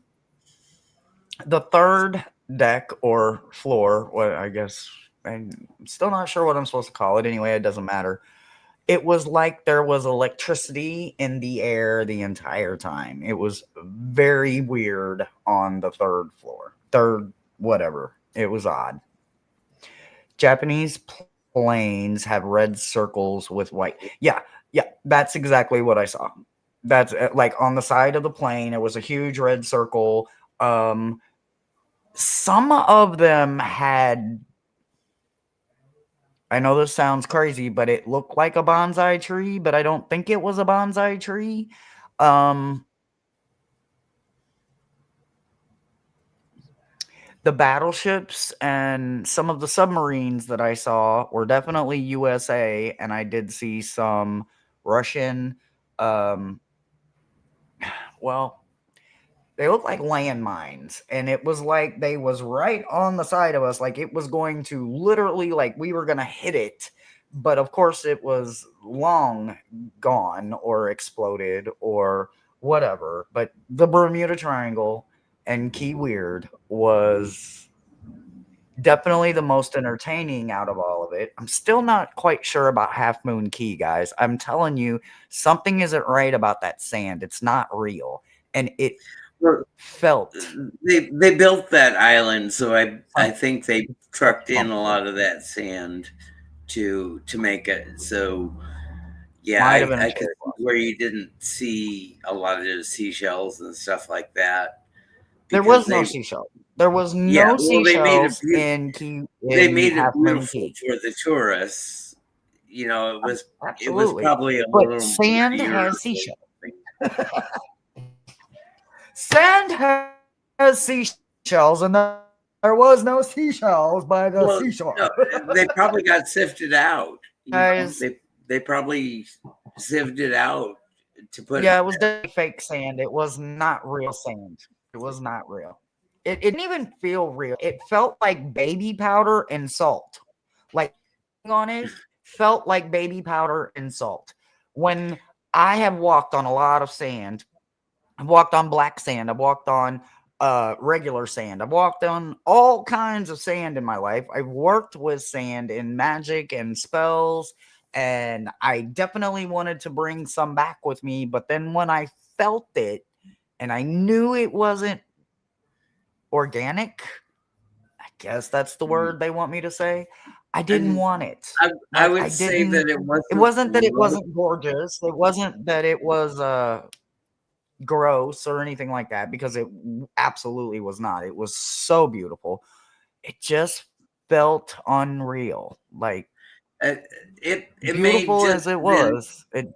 the third deck or floor, what I guess, I'm still not sure what I'm supposed to call it. Anyway, it doesn't matter. It was like there was electricity in the air the entire time. It was very weird on the third floor. Third, whatever. It was odd. Japanese planes have red circles with white. Yeah, yeah, that's exactly what I saw. That's like on the side of the plane, it was a huge red circle. Some of them had I know this sounds crazy, but it looked like a bonsai tree, but I don't think it was a bonsai tree. Um, the battleships and some of the submarines that I saw were definitely USA, and I did see some Russian. Um, well, they looked like landmines, and it was like they was right on the side of us, like it was going to literally, like we were gonna hit it, but of course it was long gone or exploded or whatever. But the Bermuda Triangle and Key Weird was definitely the most entertaining out of all of it. I'm still not quite sure about Half Moon Key, guys. I'm telling you, something isn't right about that sand. It's not real, and it Well, felt they built that island, so I fun- think they trucked in a funky. lot of that sand to make it. So yeah, Might have been a I could cherry see blossom. where you didn't see a lot of the seashells and stuff like that There because was no they seashell. There was yeah, no well seashells in Key they in made it Half Moon beautiful Key. for the tourists. You know, it was Absolutely, probably a but little sand muddier has or seashells. something. Sand has seashells, and there was no seashells by the seashore. Well, no, they probably got sifted out. You Guys, know, they probably sifted out to put. yeah, it was definitely fake sand. It was not real sand. It was not real. It didn't even feel real. It felt like baby powder and salt. Like on it felt like baby powder and salt. When I have walked on a lot of sand, I've walked on black sand. I've walked on regular sand. I've walked on all kinds of sand in my life. I've worked with sand in magic and spells, and I definitely wanted to bring some back with me. But then when I felt it and I knew it wasn't organic, I guess that's the word they want me to say, I didn't And want it. I Like would I say that didn't. it It wasn't wasn't that it wasn't gorgeous. It wasn't that it was gross or anything like that, because it absolutely was not. It was so beautiful. It just felt unreal. Like uh, it may beautiful just as it been. was, it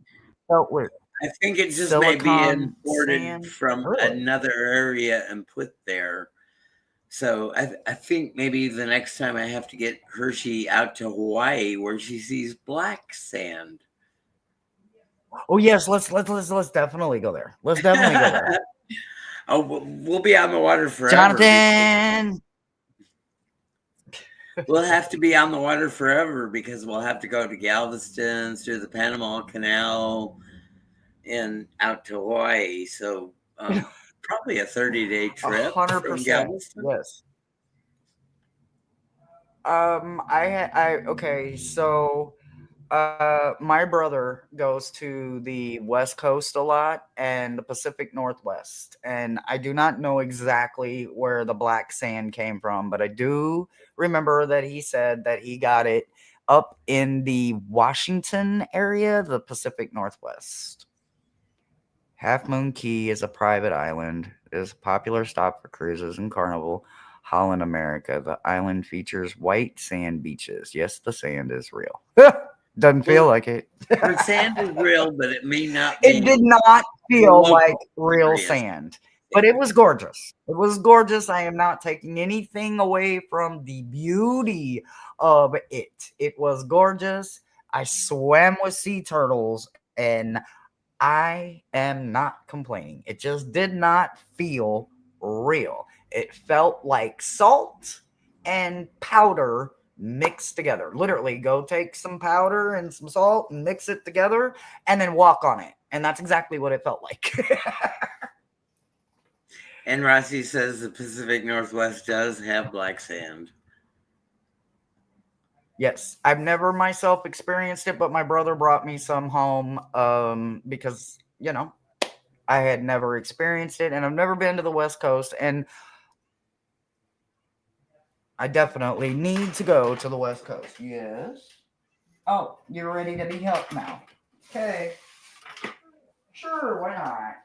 felt weird. I think it just may be Silicon imported sand, from really. another area and put there. So I think maybe the next time I have to get Hershey out to Hawaii where she sees black sand. Oh yes, let's definitely go there. Let's definitely go there. Oh, we'll be on the water forever because Jonathan. we'll have to be on the water forever because we'll have to go to Galveston through the Panama Canal and out to Hawaii. So probably a 30-day trip from 100%. Galveston. Yes. I okay, so my brother goes to the West Coast a lot and the Pacific Northwest, and I do not know exactly where the black sand came from, but I do remember that he said that he got it up in the Washington area, the Pacific Northwest. Half Moon Key is a private island. It is a popular stop for cruises and Carnival. Holland, America. The island features white sand beaches. Yes, the sand is real. Doesn't feel Well, like it. the sand is real, but it may not It be did not the feel like local real area sand, but it sand. was gorgeous. It was gorgeous. I am not taking anything away from the beauty of it. It was gorgeous. I swam with sea turtles, and I am not complaining. It just did not feel real. It felt like salt and powder mixed together. Literally, go take some powder and some salt and mix it together and then walk on it. And that's exactly what it felt like. And Rossi says the Pacific Northwest does have black sand. Yes, I've never myself experienced it, but my brother brought me some home because, I had never experienced it, and I've never been to the West Coast, and I definitely need to go to the West Coast. Yes. Oh, you're ready to be helped now. Okay. Sure, why not?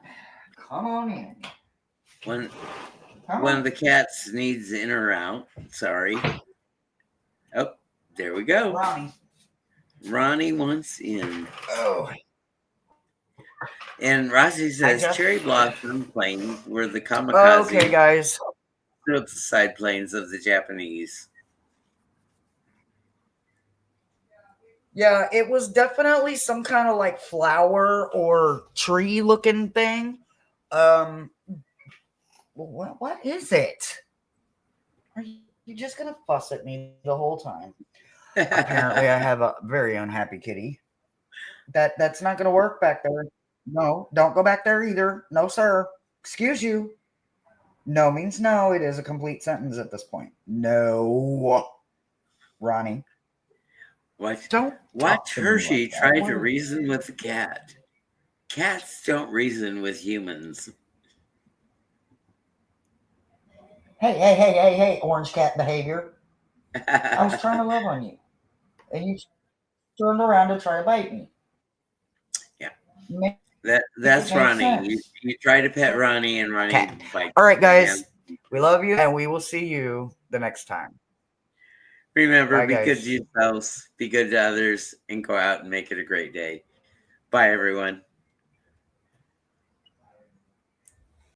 Come on in. One Come one on. of the cats needs in or out. Sorry. Oh, there we go. Ronnie. Ronnie wants in. Oh, And Rossi I says just. cherry blossom planes were the Okay, kamikaze guys. suicide planes of the Japanese. Yeah, it was definitely some kind of like flower or tree looking thing. Um, what is it? Are you just gonna fuss at me the whole time? Apparently, I have a very unhappy kitty. That's not gonna work back there. No, don't go back there either. No, sir. Excuse you. No means no. It is a complete sentence at this point. No, Ronnie. Watch, Don't talk watch to me Hershey like that. try What to are you? reason with the cat. Cats don't reason with humans. Hey, orange cat behavior. I was trying to love on you, and you turned around to try to bite me. Yeah, Make it that's make Ronnie. sense. You try to pet Ronnie, and Ronnie Cat. bites All right, your hand. guys. We love you, and we will see you the next time. Remember, Bye, be good to guys. yourselves, be good to others, and go out and make it a great day. Bye, everyone.